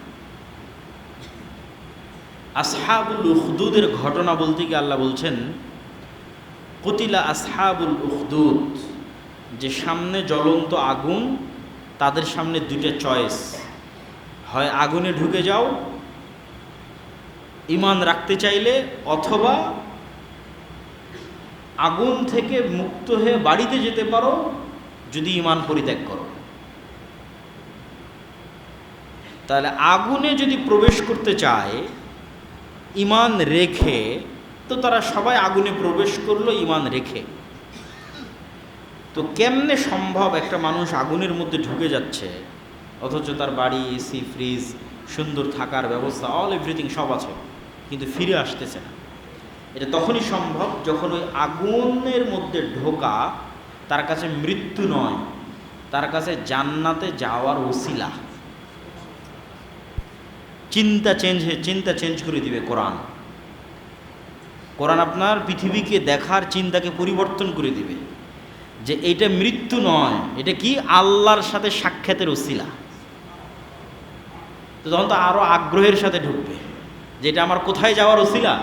আসহাবুল উখদুদের ঘটনা বলতে গিয়ে আল্লাহ বলছেন, কুতিলা আসহাবুল উখদুদ, যে সামনে জ্বলন্ত আগুন, তাদের সামনে দুইটা চয়েস, হয় আগুনে ঢুকে যাও ঈমান রাখতে চাইলে, অথবা আগুন থেকে মুক্ত হয়ে বাড়িতে যেতে পারো যদি ঈমান পরিত্যাগ করো। তাহলে আগুনে যদি প্রবেশ করতে চায় ঈমান রেখে, তো তারা সবাই আগুনে প্রবেশ করলো ঈমান রেখে। তো কেমনে সম্ভব একটা মানুষ আগুনের মধ্যে ঢুকে যাচ্ছে অথচ তার বাড়ি, এসি, ফ্রিজ, সুন্দর থাকার ব্যবস্থা, অল এভরিথিং সব আছে, কিন্তু ফিরে আসতেছে না? এটা তখনই সম্ভব যখন ওই আগুনের মধ্যে ঢোকা তার কাছে মৃত্যু নয়, তার কাছে জান্নাতে যাওয়ার ওসিলা। চিন্তা চেঞ্জ করে দিবে কোরআন। কোরআন আপনার পৃথিবীকে দেখার চিন্তাকে পরিবর্তন করে দিবে, যে এটা মৃত্যু নয়, এটা কি আল্লাহর সাথে সাক্ষাতের ওসিলা। তো তখন তো আরো আগ্রহের সাথে ঢুকবে, যেটা আমার কোথায় যাওয়ার ওসিলা,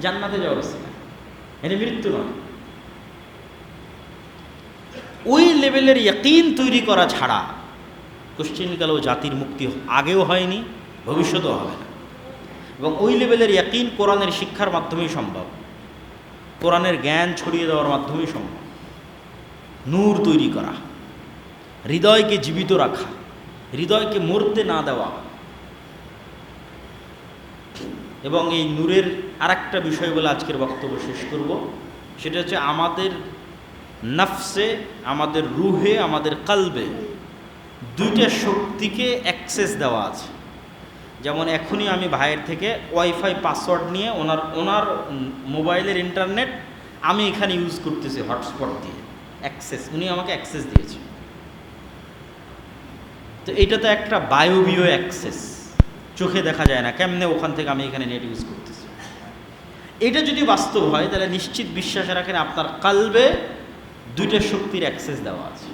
জান্নাতে যাওয়ার ওসিলা, এটা মৃত্যু নয়। ওই লেভেলের ইয়াকিন তৈরি করা ছাড়া কোশ্চিনকালেও জাতির মুক্তি আগেও হয়নি, ভবিষ্যতেও হবে না। এবং ওই লেভেলের ইয়াকিন কোরআনের শিক্ষার মাধ্যমেই সম্ভব, কোরআনের জ্ঞান ছড়িয়ে দেওয়ার মাধ্যমেই সম্ভব। নূর তৈরি করা, হৃদয়কে জীবিত রাখা, হৃদয়কে মরতে না দেওয়া। এবং এই নূরের আরেকটা বিষয় বলে আজকের বক্তব্য শেষ করব, সেটা হচ্ছে আমাদের নফসে, আমাদের রুহে, আমাদের কলবে দুইটা শক্তিকে অ্যাক্সেস দেওয়া আছে। যেমন এখনই আমি ভাইয়ের থেকে ওয়াইফাই পাসওয়ার্ড নিয়ে ওনার মোবাইলের ইন্টারনেট আমি এখানে ইউজ করতেছি হটস্পট দিয়ে, অ্যাক্সেস, উনি আমাকে অ্যাক্সেস দিয়েছে। তো এটা তো একটা বায়বীয় অ্যাক্সেস, চোখে দেখা যায় না, কেমনে ওখান থেকে আমি এখানে নেট ইউজ করতেছি। এটা যদি বাস্তব হয় তাহলে নিশ্চিত বিশ্বাস রাখেন আপনার কলবে দুইটা শক্তির অ্যাক্সেস দেওয়া আছে,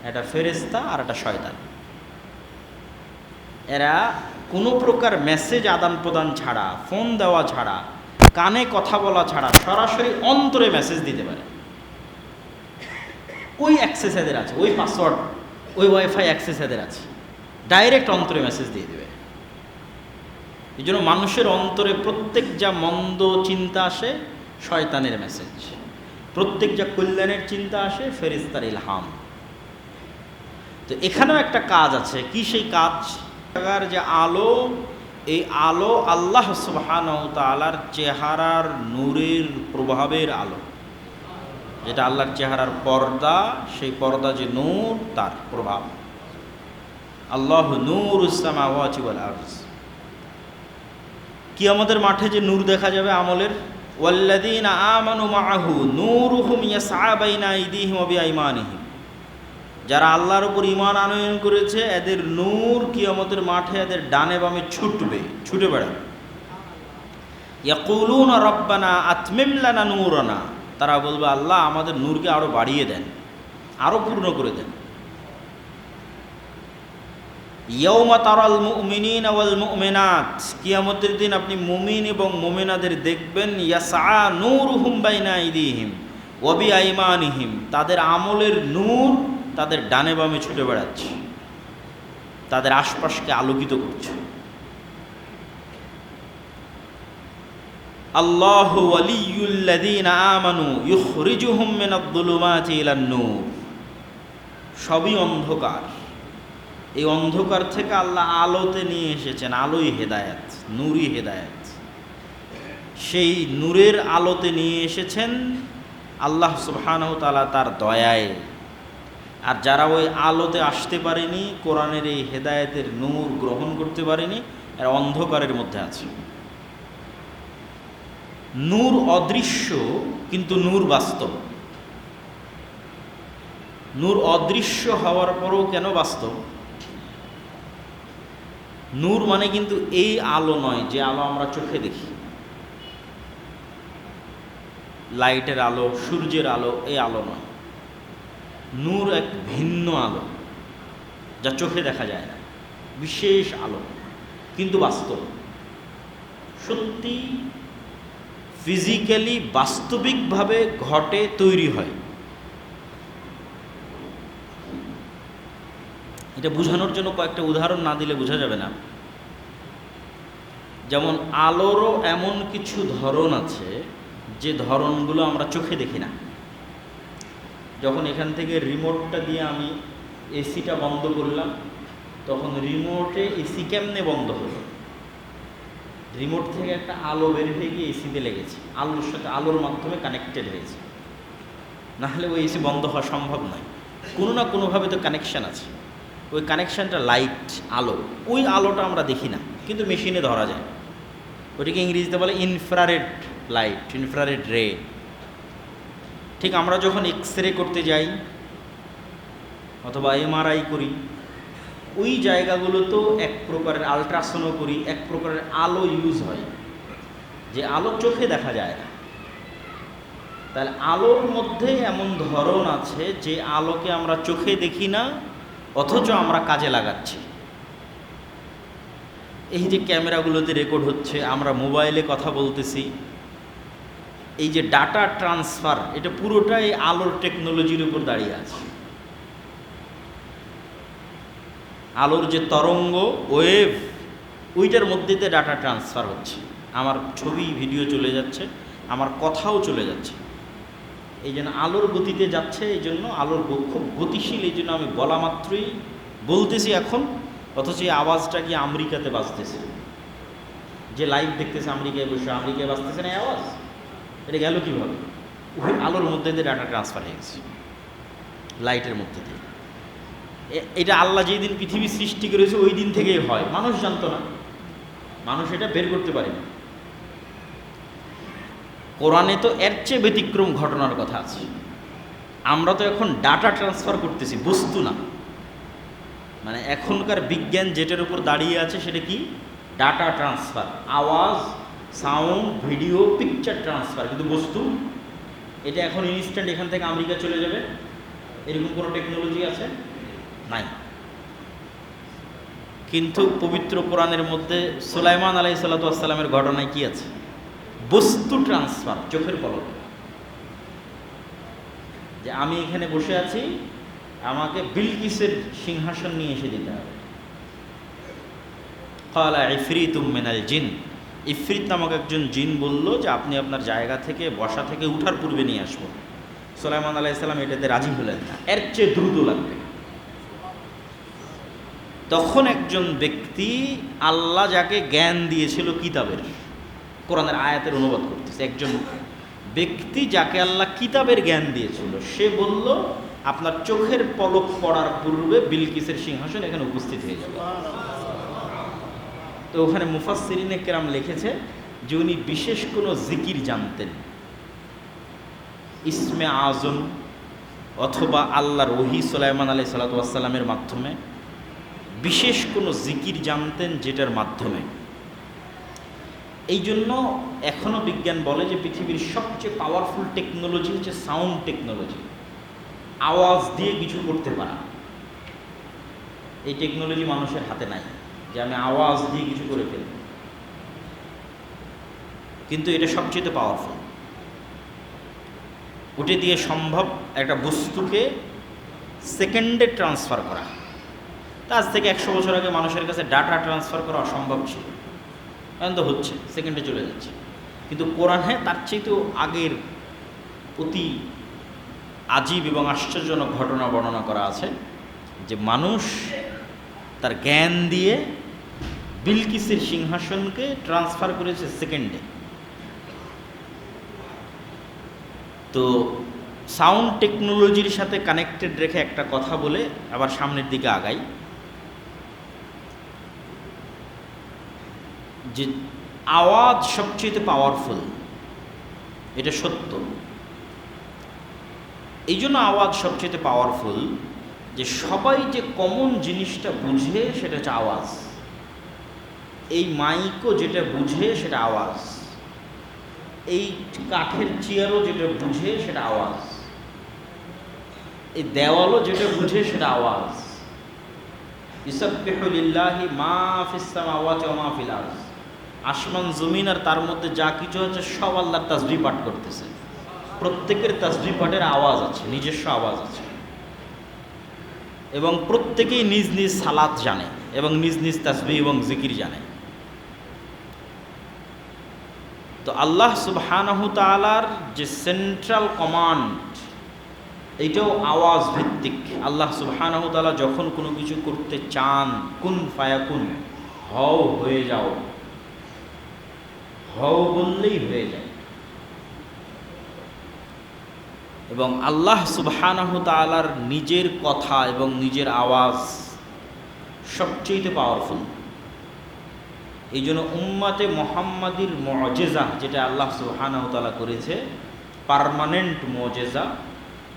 একটা ফেরেশতা আর একটা শয়তান। এরা কোনো প্রকার মেসেজ আদান প্রদান ছাড়া, ফোন দেওয়া ছাড়া, কানে কথা বলা ছাড়া সরাসরি অন্তরে মেসেজ দিতে পারে। ওই অ্যাক্সেস এদের আছে, ওই পাসওয়ার্ড, ওই ওয়াইফাই অ্যাক্সেস এদের আছে, ডাইরেক্ট অন্তরে মেসেজ দিয়ে দেবে। এই জন্য মানুষের অন্তরে প্রত্যেক যা মন্দ চিন্তা আসে শয়তানের মেসেজ, প্রত্যেক যা কল্যাণের চিন্তা আসে ফেরেশতার ইলহাম। তো এখানেও একটা কাজ আছে, কি সেই কাজ? যে আলো, এই আলো আল্লাহ সুবহানাহু ওয়া তাআলার চেহারার নূরের প্রভাবের আলো, যেটা আল্লাহর চেহারার পর্দা, সেই পর্দা যে নূর, তার প্রভাব। আল্লাহু নূরুস সামাওয়াতি ওয়াল আরজ। কিয়ামতের মাঠে যে নূর দেখা যাবে আমলের, ওয়াল্লাযীনা আমানু মাআহু নূরুহুম ইয়াসআ বাইনা আইদিহিম ওয়া বিআইমানিহিম, যারা আল্লাহর উপর ঈমান আনয়ন করেছে এদের নূর কিয়ামতের মাঠে এদের ডানে বামে ছুটে বেড়াবে। ইয়াকুলুনা রব্বানা আতমিম লানা নূরানা, তারা বলবে আল্লাহ আমাদের নূরকে আরো বাড়িয়ে দেন, আরো পূর্ণ করে দেন। ইয়াউমা তারাল মুমিনিনা ওয়াল মুমিনাত, কিয়ামতের দিন আপনি মুমিন এবং মুমিনাদের দেখবেন, ইয়াসআ নূরুহুম বাইনা আইদিহিম ওয়া বিআইমানিহিম, তাদের আমলের নূর তাদের ডানে বামে ছুটে বেড়াচ্ছে, তাদের আশপাশকে আলোকিত করছে। আল্লাহু ওয়ালিয়ুল্লাযীনা আমানু ইউখরিজুহুম মিনাদ-যুলুমাতি ইলান-নূর, সবই অন্ধকার, এই অন্ধকার থেকে আল্লাহ আলোতে নিয়ে এসেছেন, আলোই হেদায়েত, নূরই হেদায়েত। সেই নূরের আলোতে নিয়ে এসেছেন আল্লাহ সুবহানাহু ওয়া তাআলা তার দয়ায়। আর যারা ওই আলোতে আসতে পারেনি, কোরআনের এই হেদায়েতের নূর গ্রহণ করতে পারেনি, এরা অন্ধকারের মধ্যে আছে। নূর অদৃশ্য কিন্তু নূর বাস্তব। নূর অদৃশ্য হওয়ার পরও কেন বাস্তব? নূর মানে কিন্তু এই আলো নয় যে আলো আমরা চোখে দেখি, লাইটের আলো, সূর্যের আলো, এই আলো নয়। নূর এক ভিন্ন আলো যা চোখে দেখা যায় না, বিশেষ আলো কিন্তু বাস্তব, সত্যি ফিজিক্যালি বাস্তবিকভাবে ঘটে, তৈরি হয়। এটা বোঝানোর জন্য কয়েকটা উদাহরণ না দিলে বোঝা যাবে না। যেমন আলোরও এমন কিছু ধরন আছে যে ধরনগুলো আমরা চোখে দেখি না। যখন এখান থেকে রিমোটটা দিয়ে আমি এসিটা বন্ধ করলাম, তখন রিমোটে এসি কেমনে বন্ধ হলো? রিমোট থেকে একটা আলো বের হয়ে গিয়ে এসিতে লেগেছে, আলোর সাথে আলোর মাধ্যমে কানেক্টেড হয়েছে, নাহলে ওই এসি বন্ধ হওয়া সম্ভব নয়। কোনো না কোনোভাবে তো কানেকশান আছে। ওই কানেকশানটা লাইট, আলো, ওই আলোটা আমরা দেখি না কিন্তু মেশিনে ধরা যায়। ওইটাকে ইংরেজিতে বলে ইনফ্রারেড লাইট, ইনফ্রারেড রে। ঠিক আমরা যখন এক্স-রে করতে যাই অথবা এমআরআই করি, ওই জায়গাগুলোতেও এক প্রকারের আলট্রাসাউন্ডও করি, এক প্রকারের আলো ইউজ হয়, যে আলো চোখে দেখা যায় না। তাহলে আলোর মধ্যে এমন ধরন আছে যে আলোকে আমরা চোখে দেখি না, অথচ আমরা কাজে লাগাচ্ছি। এই যে ক্যামেরাগুলোতে রেকর্ড হচ্ছে, আমরা মোবাইলে কথা বলতেছি, এই যে ডাটা ট্রান্সফার, এটা পুরোটাই আলোর টেকনোলজির উপর দাঁড়িয়ে আছে। আলোর যে তরঙ্গ, ওয়েভ, ওইটার মধ্যে দিয়ে ডাটা ট্রান্সফার হচ্ছে। আমার ছবি ভিডিও চলে যাচ্ছে, আমার কথাও চলে যাচ্ছে। এই জন্য আলোর গতিতে যাচ্ছে, এই জন্য আলোর খুব গতিশীল, এই জন্য আমি বলা মাত্রই বলতেছি এখন, অথচ এই আওয়াজটা কি আমেরিকাতে বাজতেছে। যে লাইভ দেখতেছে আমেরিকায় বসে, আমেরিকায় বাজতেছে না এই আওয়াজ, এটা গেল কীভাবে? ওই আলোর মধ্যে দিয়ে ডাটা ট্রান্সফার হয়ে গেছে, লাইটের মধ্যে দিয়ে। এটা আল্লাহ যেই দিন পৃথিবী সৃষ্টি করেছে ওই দিন থেকেই হয়, মানুষ জানতো না, মানুষ এটা বের করতে পারেনি। কোরআনে তো এর চেয়ে ব্যতিক্রম ঘটনার কথা আছে। আমরা তো এখন ডাটা ট্রান্সফার করতেছি, বস্তু না। মানে এখনকার বিজ্ঞান যেটার উপর দাঁড়িয়ে আছে সেটা কি? ডাটা ট্রান্সফার, আওয়াজ, সাউন্ড, ভিডিও, পিকচার ট্রান্সফার। কিন্তু বস্তু এটা এখন ইনস্ট্যান্ট এখান থেকে আমেরিকা চলে যাবে, এরকম কোনো টেকনোলজি আছে? নাই। কিন্তু পবিত্র কোরআনের মধ্যে সুলাইমান আলাইহিস সালামের ঘটনায় কি আছে? বস্তু ট্রান্সফার, চোখের পলকে। যে আমি এখানে বসে আছি, আমাকে বিলকিসের সিংহাসন নিয়ে এসে দিতে হবে। ক্বালা ইফরিতুম মিনাল জিন, ইফরিত নামক একজন জিন বলল যে আপনি আপনার জায়গা থেকে, বসা থেকে উঠার পূর্বে নিয়ে আসবো। সুলাইমান আলাইহিস সালাম এটাতে রাজি হলেন না, এর চেয়ে দ্রুত লাগবে। তখন একজন ব্যক্তি, আল্লাহ যাকে জ্ঞান দিয়েছিল কিতাবের, কোরআনের আয়াতের অনুবাদ করতেছে, একজন ব্যক্তি যাকে আল্লাহ কিতাবের জ্ঞান দিয়েছিল, সে বলল আপনার চোখের পলক পড়ার পূর্বে বিলকিসের সিংহাসন এখানে উপস্থিত হয়ে যাবে। তো ওখানে মুফাসসিরিনে কেরাম লিখেছে যে উনি বিশেষ কোনো জিকির জানতেন, ইসমে আজম অথবা আল্লাহর ওহী সুলাইমান আলাইহিস সালামের মাধ্যমে বিশেষ কোনো জিকির জানতেন, যেটার মাধ্যমে এই জন্য এখনও বিজ্ঞান বলে যে পৃথিবীর সবচেয়ে পাওয়ারফুল টেকনোলজি হচ্ছে সাউন্ড টেকনোলজি, আওয়াজ দিয়ে কিছু করতে পারা। এই টেকনোলজি মানুষের হাতে নাই যে আমি আওয়াজ দিয়ে কিছু করে ফেলব, কিন্তু এটা সবচেয়ে পাওয়ারফুল। ওটা দিয়ে সম্ভব একটা বস্তুকে সেকেন্ডে ট্রান্সফার করা। তা আজ থেকে 100 বছর আগে মানুষের কাছে ডাটা ট্রান্সফার করা অসম্ভব ছিল, এখন তো হচ্ছে, সেকেন্ডে চলে যাচ্ছে। কিন্তু কোরআনে তার চাইতেও আগের অতি আজীব এবং আশ্চর্যজনক ঘটনা বর্ণনা করা আছে যে মানুষ তার জ্ঞান দিয়ে বিলকিসের সিংহাসনকে ট্রান্সফার করেছে সেকেন্ডে। তো সাউন্ড টেকনোলজির সাথে কানেক্টেড রেখে একটা কথা বলে আবার সামনের দিকে আগাই, যে আওয়াজ সবচেয়ে পাওয়ারফুল, এটা সত্য। এই জন্য আওয়াজ সবচেয়ে পাওয়ারফুল যে সবাই যে কমন জিনিসটা বুঝে সেটা হচ্ছে আওয়াজ। এই মাইকও যেটা বুঝে সেটা আওয়াজ, এই কাঠের চেয়ারও যেটা বুঝে সেটা আওয়াজ, এই দেওয়ালও যেটা বুঝে সেটা আওয়াজ। ইসাব্বিহু লিল্লাহি মা ফিস সামাওয়াতি ওয়া মা ফিল আরদ, আসমান জমিন আর তার মধ্যে যা কিছু আছে সব আল্লাহর তাসবিহ পাঠ করতেছে। প্রত্যেকের তাসবিহ পাঠের আওয়াজ আছে, নিজস্ব আওয়াজ আছে, এবং প্রত্যেকেই নিজ নিজ সালাত জানে এবং নিজ নিজ তাসবিহ এবং জিকির জানে। তো আল্লাহ সুবহানাহু তাআলার যে সেন্ট্রাল কমান্ড, এইটাও আওয়াজ ভিত্তিক। আল্লাহ সুবহানাহু তাআলা যখন কোনো কিছু করতে চান, কুন ফায়াকুন, হও হয়ে যাও, হও বললেই হয়ে যায়। এবং আল্লাহ সুবহানাহু তাআলার নিজের কথা এবং নিজের আওয়াজ সবচেয়ে পাওয়ারফুল। এই জন্য উম্মতে মুহাম্মাদির মুআজিজা, যেটা আল্লাহ সুবহানাহু তাআলা করেছে, পার্মানেন্ট মুআজিজা,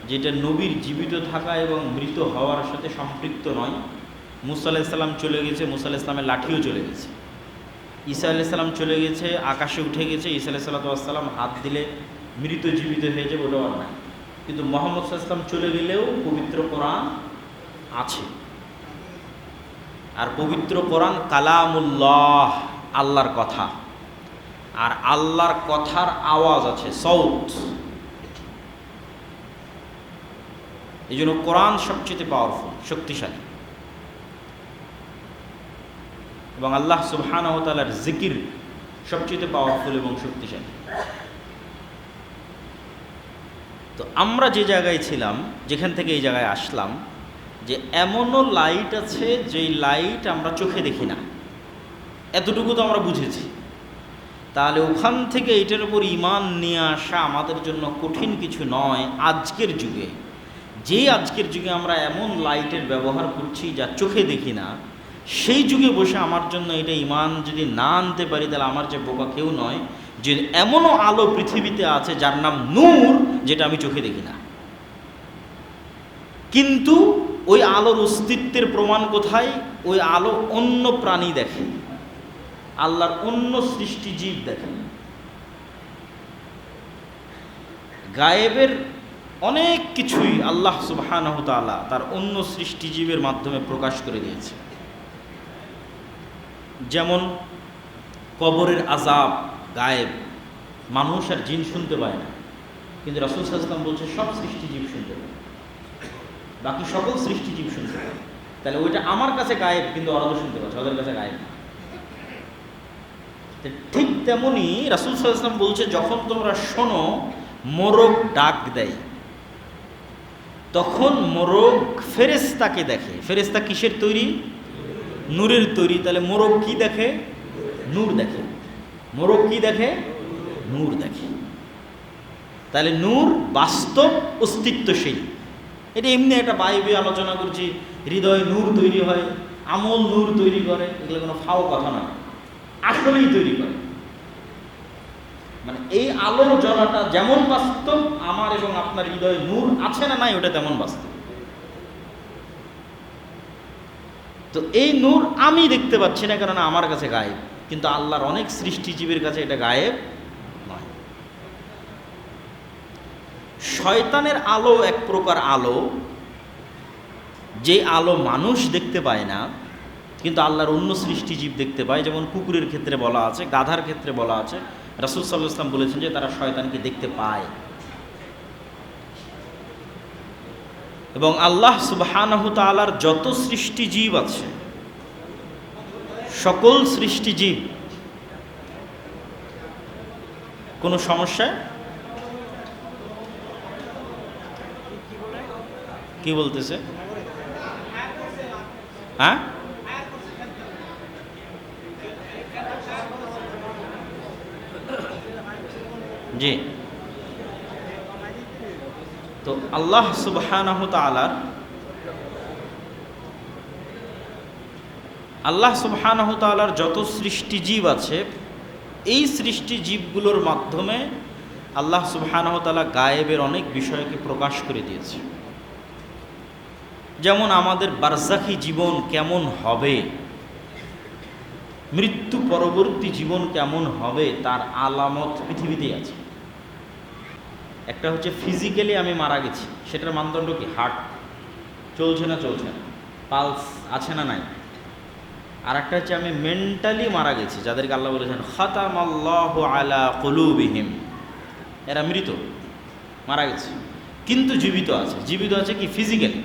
যেটা নবীর জীবিত থাকা এবং মৃত হওয়ার সাথে সম্পৃক্ত নয়। মুসা আলাইহিস সালাম চলে গেছে, মুসা আলাইহিস সালামের লাঠিও চলে গেছে। ঈসা আলাইহিস সালাম চলে গেছে, আকাশে উঠে গেছে, ঈসা আলাইহিস সালাম হাত দিলে মৃত জীবিত হয়ে যাবে, ওটাও আর নাই। কিন্তু মুহাম্মদ সাল্লাল্লাহু আলাইহি ওয়াসাল্লাম চলে গেলেও পবিত্র কোরআন আছে। আর পবিত্র কোরআন কালামুল্লাহ, আল্লাহর কথা, আর আল্লাহর কথার আওয়াজ আছে, সাউত। এই জন্য কোরআন সবচেয়ে পাওয়ারফুল, শক্তিশালী। এবং আল্লাহ সুবহানাহু ওয়া তাআলার জিকির সবচেয়ে পাওয়ারফুল এবং শক্তিশালী। তো আমরা যে জায়গায় ছিলাম, যেখান থেকে এই জায়গায় আসলাম, যে এমনও লাইট আছে যেই লাইট আমরা চোখে দেখি না, এতটুকু তো আমরা বুঝেছি। তাহলে ওখান থেকে এটার উপর ঈমান নিয়ে আসা আমাদের জন্য কঠিন কিছু নয়। আজকের যুগে, আজকের যুগে আমরা এমন লাইটের ব্যবহার করছি যা চোখে দেখি না, সেই যুগে বসে আমার জন্য এটা ঈমান যদি না আনতে পারি, তাহলে আমার যে বোকা কেউ নয়, যে এমনও আলো পৃথিবীতে আছে যার নাম নূর, যেটা আমি চোখে দেখি না। কিন্তু ওই আলোর অস্তিত্বের প্রমাণ কোথায়? ওই আলো অন্য প্রাণী দেখে, আল্লাহর অন্য সৃষ্টিজীব দেখে। গায়েবের অনেক কিছুই আল্লাহ সুবহানাহু তাআলা তার অন্য সৃষ্টিজীবের মাধ্যমে প্রকাশ করে দিয়েছে। যেমন কবরের আযাব গায়েব, মানুষ আর জিন শুনতে পায় না, কিন্তু রাসূল সাল্লাল্লাহু আলাইহি ওয়াসাল্লাম বলছে সব সৃষ্টিজীব শুনতে পায়, বাকি সকল সৃষ্টিজীব শুনতে পায়। তাহলে ওইটা আমার কাছে গায়েব, কিন্তু ওরা তো শুনতে পাচ্ছে, ওদের কাছে গায়েব না। ঠিক তেমনি রাসূল সাল্লাল্লাহু আলাইহি ওয়াসাল্লাম বলছে, যখন তোমরা শোনো মোরগ ডাক দেয়, তখন মোরগ ফেরেশতাকে দেখে। ফেরেশতা কিসের তৈরি? নূরের তৈরি। তাহলে মোরগ কি দেখে? নূর দেখে। মোরগ কি দেখে? নূর দেখে। তাহলে নূর বাস্তব, অস্তিত্বশীল। এটা এমনি একটা বাইবে আলোচনা করছি, হৃদয়ে নূর তৈরি হয়, আমল নূর তৈরি করে, এগুলো কোনো ফাও কথা নয়, আসলেই তৈরি করে। মানে এই আলোর জ্বলাটা যেমন বাস্তব, আমার এবং আপনার হৃদয়ে নূর আছে না নাই, ওটা তেমন বাস্তব। তো এই নূর আমি দেখতে পাচ্ছি না, কারণ আমার কাছে গায়েব, কিন্তু আল্লাহর অনেক সৃষ্টিজীবের কাছে এটা গায়েব নয়। শয়তানের আলো এক প্রকার আলো, যে আলো মানুষ দেখতে পায় না কিন্তু আল্লাহর অন্য সৃষ্টিজীব দেখতে পায়। যেমন কুকুরের ক্ষেত্রে বলা আছে, গাধার ক্ষেত্রে বলা আছে, রাসূল সাল্লাল্লাহু আলাইহি ওয়াসাল্লাম বলেছেন যে তারা শয়তানকে দেখতে পায়। এবং আল্লাহ সুবহানাহু তাআলার যত সৃষ্টিজীব আছে, সকল সৃষ্টিজীব কোনো সমস্যা, কি বলতেছে? হ্যাঁ, জি। তো আল্লাহ সুবহানাহু তাআলার যত সৃষ্টিজীব আছে, এই সৃষ্টিজীবগুলোর মাধ্যমে আল্লাহ সুবহানাহু তাআলা গায়েবের অনেক বিষয়কে প্রকাশ করে দিয়েছে। যেমন আমাদের বারজাখী জীবন কেমন হবে, মৃত্যু পরবর্তী জীবন কেমন হবে, তার আলামত পৃথিবীতেই আছে। একটা হচ্ছে ফিজিক্যালি আমি মারা গেছি, সেটার মানদণ্ড কি? হার্ট চলছে না চলছে না, পালস আছে না নাই। আর একটা হচ্ছে আমি মেন্টালি মারা গেছি, যাদেরকে আল্লাহ বলেছেন খাতামাল্লাহু আলা কুলুবিহিম, এরা মৃত, মারা গেছে কিন্তু জীবিত আছে। জীবিত আছে কি? ফিজিক্যালি,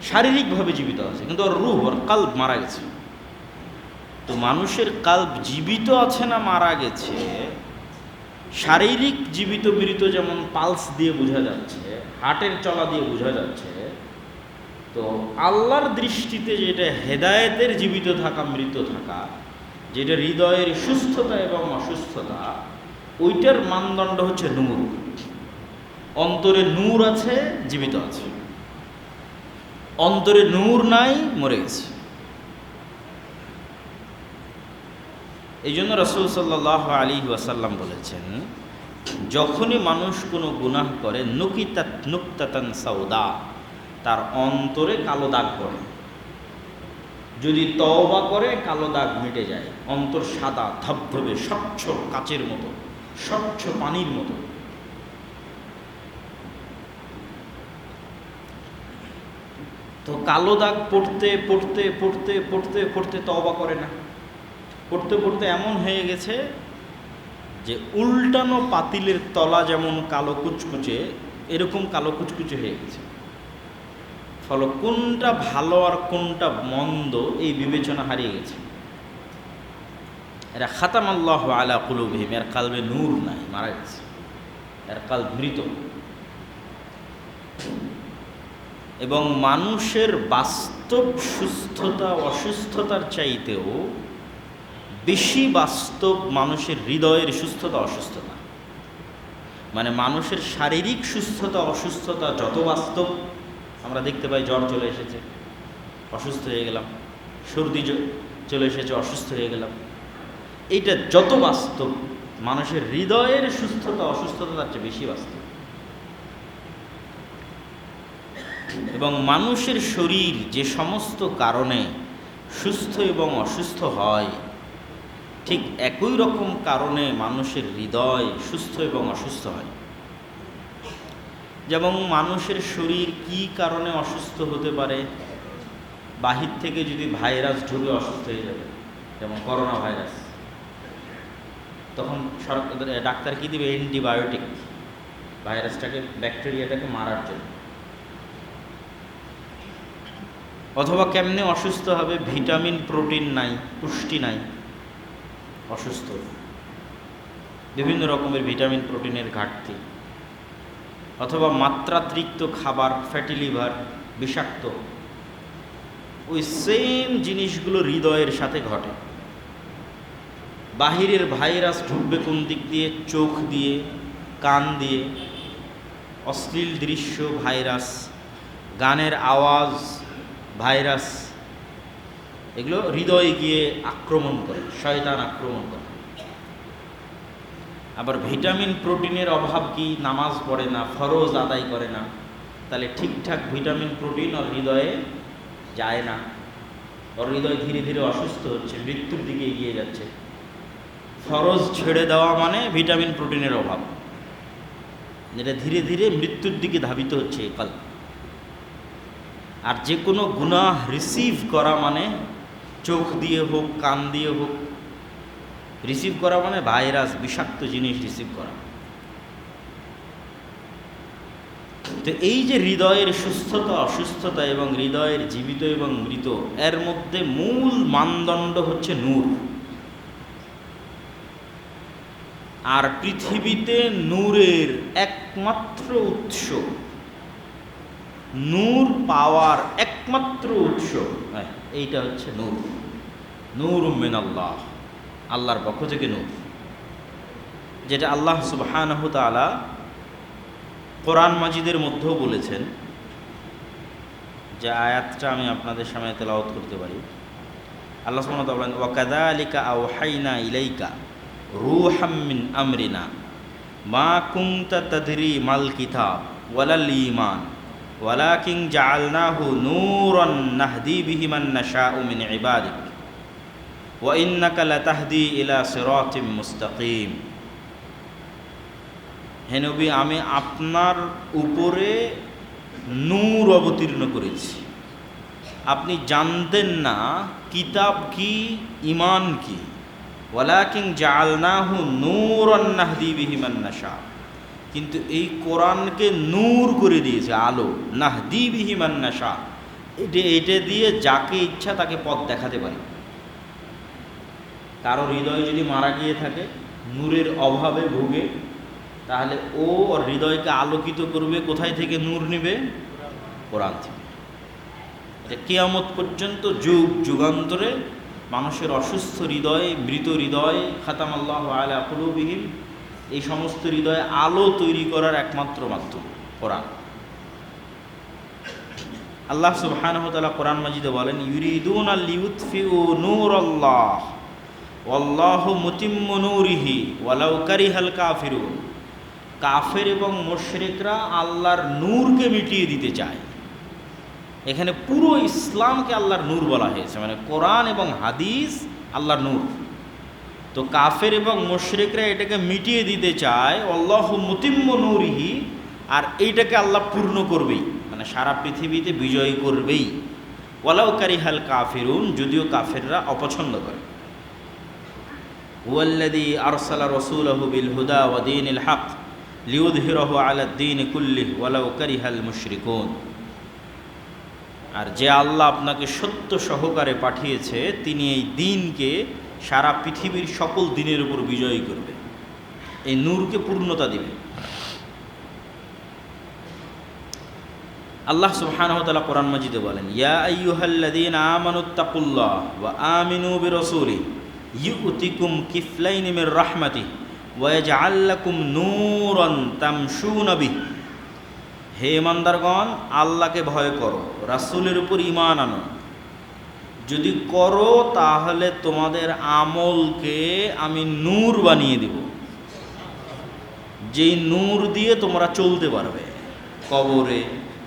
শারীরিকভাবে জীবিত আছে, কিন্তু ওর রূহ, ওর কাল্ব মারা গেছে। তো মানুষের কাল্ব জীবিত আছে না মারা গেছে, শারীরিক জীবিত মৃত যেমন পালস দিয়ে বোঝা যাচ্ছে, হার্টের চলা দিয়ে বোঝা যাচ্ছে, তো আল্লাহর দৃষ্টিতে যেটা হেদায়েতের জীবিত থাকা মৃত থাকা, যেটা হৃদয়ের সুস্থতা এবং অসুস্থতা, ওইটার মানদণ্ড হচ্ছে নূর। অন্তরে নূর আছে, জীবিত আছে। অন্তরে নূর নাই, মরে গেছে। এই জন্য রাসূল সাল্লাল্লাহু আলাইহি ওয়াসাল্লাম বলেছেন, যখনই মানুষ কোনো গুনাহ করে নুকতাতান সাউদা, তার অন্তরে কালো দাগ পড়ে। যদি তওবা করে কালো দাগ মিটে যায়, অন্তর সাদা ধবধবে স্বচ্ছ কাচের মতো, স্বচ্ছ পানির মতো। তো কালো দাগ পড়তে পড়তে পড়তে পড়তে পড়তে তওবা করে না, পড়তে পড়তে এমন হয়ে গেছে যে উল্টানো পাতিলের তলা যেমন কালো কুচকুচে, এরকম কালো কুচকুচে হয়ে গেছে। ফলে কোনটা ভালো আর কোনটা মন্দ এই বিবেচনা হারিয়ে গেছে। এরা খাতামাল্লাহু আলা কুলুবিহিম, এর কালবে নূর নাই, মারা গেছে, এর কালব মৃত। এবং মানুষের বাস্তব সুস্থতা অসুস্থতার চাইতেও বেশি বাস্তব মানুষের হৃদয়ের সুস্থতা অসুস্থতা। মানে মানুষের শারীরিক সুস্থতা অসুস্থতা যত বাস্তব, আমরা দেখতে পাই জ্বর চলে এসেছে, অসুস্থ হয়ে গেলাম, সর্দি চলে এসেছে, অসুস্থ হয়ে গেলাম, এইটা যত বাস্তব, মানুষের হৃদয়ের সুস্থতা অসুস্থতা তার চেয়ে বেশি বাস্তব। এবং মানুষের শরীর যে সমস্ত কারণে সুস্থ এবং অসুস্থ হয়, ঠিক একই রকম কারণে মানুষের হৃদয় সুস্থ এবং অসুস্থ হয়। যেমন মানুষের শরীর কি কারণে অসুস্থ হতে পারে, বাহির থেকে যদি ভাইরাস ঢুকে অসুস্থ হয়ে যাবে, যেমন করোনা ভাইরাস, তখন ডাক্তার কি দিবে? অ্যান্টিবায়োটিক, ভাইরাসটাকে, ব্যাকটেরিয়াটাকে মারার জন্য। অথবা কেমনে অসুস্থ হবে? ভিটামিন প্রোটিন নাই, পুষ্টি নাই, অসুস্থ। বিভিন্ন রকমের ভিটামিন প্রোটিনের ঘাটতি, অথবা মাত্রাতিরিক্ত খাবার, ফ্যাটি লিভার, বিষাক্ত, ওই সেম জিনিসগুলো হৃদয়ের সাথে ঘটে। বাহিরের ভাইরাস ঢুকবে কোন দিক দিয়ে? চোখ দিয়ে, কান দিয়ে, অশ্লীল দৃশ্য ভাইরাস, গানের আওয়াজ ভাইরাস, এগুলো হৃদয়ে গিয়ে আক্রমণ করে, শয়তান আক্রমণ করে। আবার ভিটামিন প্রোটিনের অভাব কি? নামাজ পড়ে না, ফরজ আদায় করে না, তাহলে ঠিকঠাক ভিটামিন প্রোটিন ওর হৃদয়ে যায় না, ওর হৃদয় ধীরে ধীরে অসুস্থ হচ্ছে, মৃত্যুর দিকে এগিয়ে যাচ্ছে। ফরজ ছেড়ে দেওয়া মানে ভিটামিন প্রোটিনের অভাব, যেটা ধীরে ধীরে মৃত্যুর দিকে ধাবিত হচ্ছে এই কাল। আর যে কোনো গুনাহ রিসিভ করা মানে চোখ দিয়ে হোক, কান দিয়ে হোক, রিসিভ করা মানে ভাইরাস, বিষাক্ত জিনিস রিসিভ করা। তো এই যে হৃদয়ের সুস্থতা অসুস্থতা এবং হৃদয়ের জীবিত এবং মৃত, এর মধ্যে মূল মানদণ্ড হচ্ছে নূর। আর পৃথিবীতে নূরের একমাত্র উৎস, নূর পাওয়ার একমাত্র উৎস এইটা হচ্ছে নূর। নূর মিনাল্লাহ, আল্লাহর পক্ষ থেকে নূর, যেটা আল্লাহ সুবহানাহু ওয়া তাআলা কোরআন মাজিদের মধ্যেও বলেছেন। যে আয়াতটা আমি আপনাদের সামনে তেলাওয়াত করতে পারি। আল্লাহ সুবহানাহু ওয়া তাআলা বলেন, ওয়া কাযালিকা আওহাইনা ইলাইকা রূহাম মিন আমরিনা মা কুনতা তাদরি মাল কিতাব ওয়ালাল ঈমান ওয়ালাকিন জাআলনাহু নূরান নাহদি বিহি মান নাশাউ মিন ইবাদিক ওয়া ইন্নাকা লাতাহদি ইলা সিরাতিম মুস্তাকিম। হে নবী, আমি আপনার উপরে নূর অবতীর্ণ করেছি। আপনি জানতেন না কিতাব কি, ঈমান কি। ওয়ালাকিন জাআলনাহু নূরান নাহদি বিহি মান নাশা, কিন্তু এই কোরআনকে নূর করে দিয়েছে, আলো। নাহদি বিহি মান নাশা, এটা দিয়ে যাকে ইচ্ছা তাকে পথ দেখাতে পারি। কারো হৃদয় যদি মারা গিয়ে থাকে, নূরের অভাবে ভুগে, তাহলে ও হৃদয়কে আলোকিত করবে কোথায় থেকে? নূর নিবে কোরআন থেকে। এটা কিয়ামত পর্যন্ত যুগ যুগান্তরে মানুষের অসুস্থ হৃদয়, মৃত হৃদয়, খাতামাল্লাহু আলা কুলুবিহিম, এই সমস্ত হৃদয়ে আলো তৈরি করার একমাত্র মাধ্যম কোরআন। আল্লাহ সুবহানাহু ওয়া তাআলা কোরআন মাজিদে বলেন, ইউরিদুনা লিইউতফিউ নূরাল্লাহ ওয়াল্লাহু মুতিম্মু নূরিহি ওয়ালাউ কারিহাল কাফিরুন। কাফের এবং মুশরিকরা আল্লাহর নূরকে মিটিয়ে দিতে চায়। এখানে পুরো ইসলামকে আল্লাহর নূর বলা হয়েছে, মানে কোরআন এবং হাদিস আল্লাহর নূর। তো কাফের এবং মুশরিকরা এটাকে মিটিয়ে দিতে চায়, আল্লাহু মুতিম্মু নূরিহি, আর এইটাকে আল্লাহ পূর্ণ করবেই, মানে সারা পৃথিবীতে বিজয়ী করবেই। ওয়ালাউ কারিহাল কাফিরুন, যদিও কাফেররা অপছন্দ করে। হুয়াল্লাযী আরসালা রাসূলাহু বিল হুদা ওয়া দীনিল হক লিইয়ুযহিরাহু আলাদ দীনি কুল্লিহি ওয়ালাউ কারিহাল মুশরিকুন। আর যে আল্লাহ আপনাকে সত্য সহকারে পাঠিয়েছে, তিনি এই দ্বীনকে সারা পৃথিবীর সকল দিনের উপর বিজয়ী করবে, এই নূরকে পূর্ণতা দিবে। আল্লাহ সুবহানাহু ওয়া তাআলা কোরআন মাজিদে বলেন, ইয়া আইয়ুহাল্লাযীনা আমানুত্তাকুল্লাহ ওয়া আমিনু বিরাসূলিহি ইউতিকুম কিফলাইনি মির রাহমাতিহি ওয়া ইয়াজআল লাকুম নূরান তামশুনা বিহি। হে ইমানদারগণ, আল্লাহকে ভয় করো, রাসূলের উপর ঈমান আনো। যদি করো তাহলে তোমাদের আমলকে আমি নূর বানিয়ে দিব, যেই নূর দিয়ে তোমরা চলতে পারবে কবরে,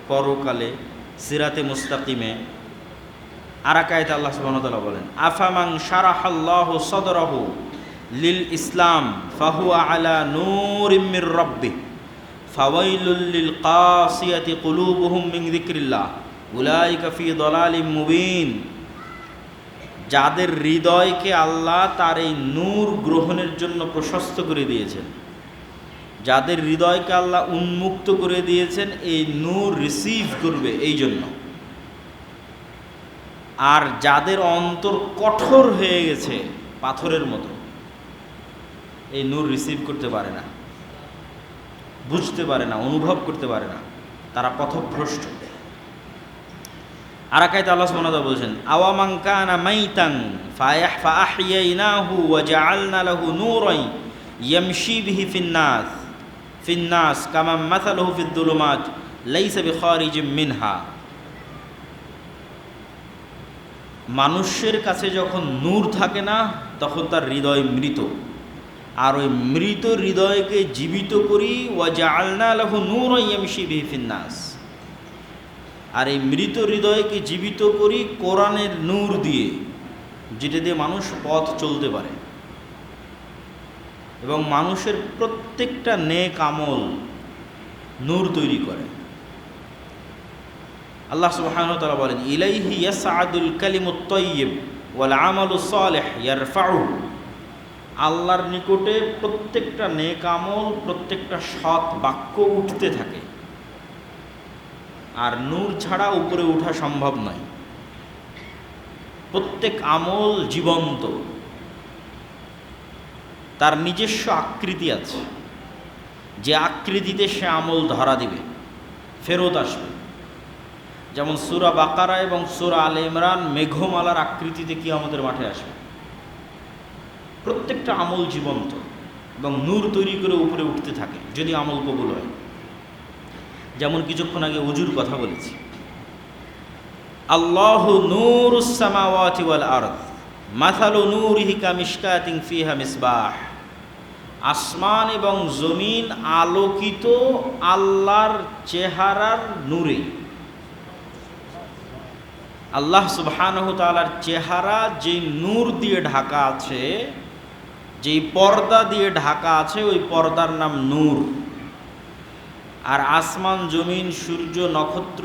পরকালে, সিরাতে মুস্তাকিমে। আর এক আয়াতে আল্লাহ সুবহানাহু ওয়া তাআলা বলেন, আফামান শারাহাল্লাহু সাদরাহু লিল ইসলাম ফাহুয়া আলা নূরিম মির রাব্বিহি ফাওয়াইলুল লিল কাসিয়াতি কুলুবুহুম মিন যিকরিল্লাহ উলাইকা ফি দালালিম মুবিন। যাদের হৃদয়কে আল্লাহ তার এই নূর গ্রহণের জন্য প্রশস্ত করে দিয়েছেন, যাদের হৃদয়কে আল্লাহ উন্মুক্ত করে দিয়েছেন এই নূর রিসিভ করবে এই জন্য, আর যাদের অন্তর কঠোর হয়ে গেছে পাথরের মতো, এই নূর রিসিভ করতে পারে না, বুঝতে পারে না, অনুভব করতে পারে না, তারা পথভ্রষ্ট। আর এক আয়াতে আল্লাহ সুবহানাহু ওয়া তাআলা বলেছেন, আওয়ামান কানা মাইতান ফাআহইয়াইনাহু ওয়া জাআলনা লাহু নূরান ইয়ামশি বিহি ফিন্নাস কামা মাসালুহু ফিদ্দুলুমাত লাইসা বিখারিজিম মিনহা। মানুষের কাছে যখন নূর থাকে না, তখন তার হৃদয় মৃত, আর ওই মৃত হৃদয়কে জীবিত করি, ওয়া জাআলনা লাহু নূরান ইয়ামশি বিহি ফিন্নাস, আর এই মৃত হৃদয়কে জীবিত করি কোরআনের নূর দিয়ে, যেটা দিয়ে মানুষ পথ চলতে পারে। এবং মানুষের প্রত্যেকটা নেক আমল নূর তৈরি করে। আল্লাহ সুবহানাহু ওয়া তাআলা বলেন, ইলাইহি ইয়াসআদুল কালিমুত তাইয়্যিব ওয়াল আমালুস সালিহ ইয়ারফাউ। আল্লাহর নিকটে প্রত্যেকটা নেক আমল, প্রত্যেকটা সৎ বাক্য উঠতে থাকে, আর নূর ছাড়া উপরে ওঠা সম্ভব নয়। প্রত্যেক আমল জীবন্ত, তার নিজস্ব আকৃতি আছে, যে আকৃতিতে সে আমল ধরা দিবে, ফেরত আসবে। যেমন সূরা বাকারা এবং সূরা আলে ইমরান মেঘমালার আকৃতিতে কিয়ামতের মাঠে আসবে। প্রত্যেকটা আমল জীবন্ত এবং নূর তৈরি করে উপরে উঠতে থাকে যদি আমল কবুল হয়। যেমন কিছুক্ষণ আগে উজুর কথা বলেছি, আল্লাহু নূরুস সামাওয়াতি ওয়াল আরদ মাসালু নূরিহি কামিশকাতিন ফিহা মিসবাহ। আসমান এবং জমিন আলোকিত আল্লাহর চেহারার নূরে। আল্লাহ সুবহানাহু তাআলার চেহারা যে নূর দিয়ে ঢাকা আছে, যেই পর্দা দিয়ে ঢাকা আছে, ওই পর্দার নাম নূর। আর আসমান, জমিন, সূর্য, নক্ষত্র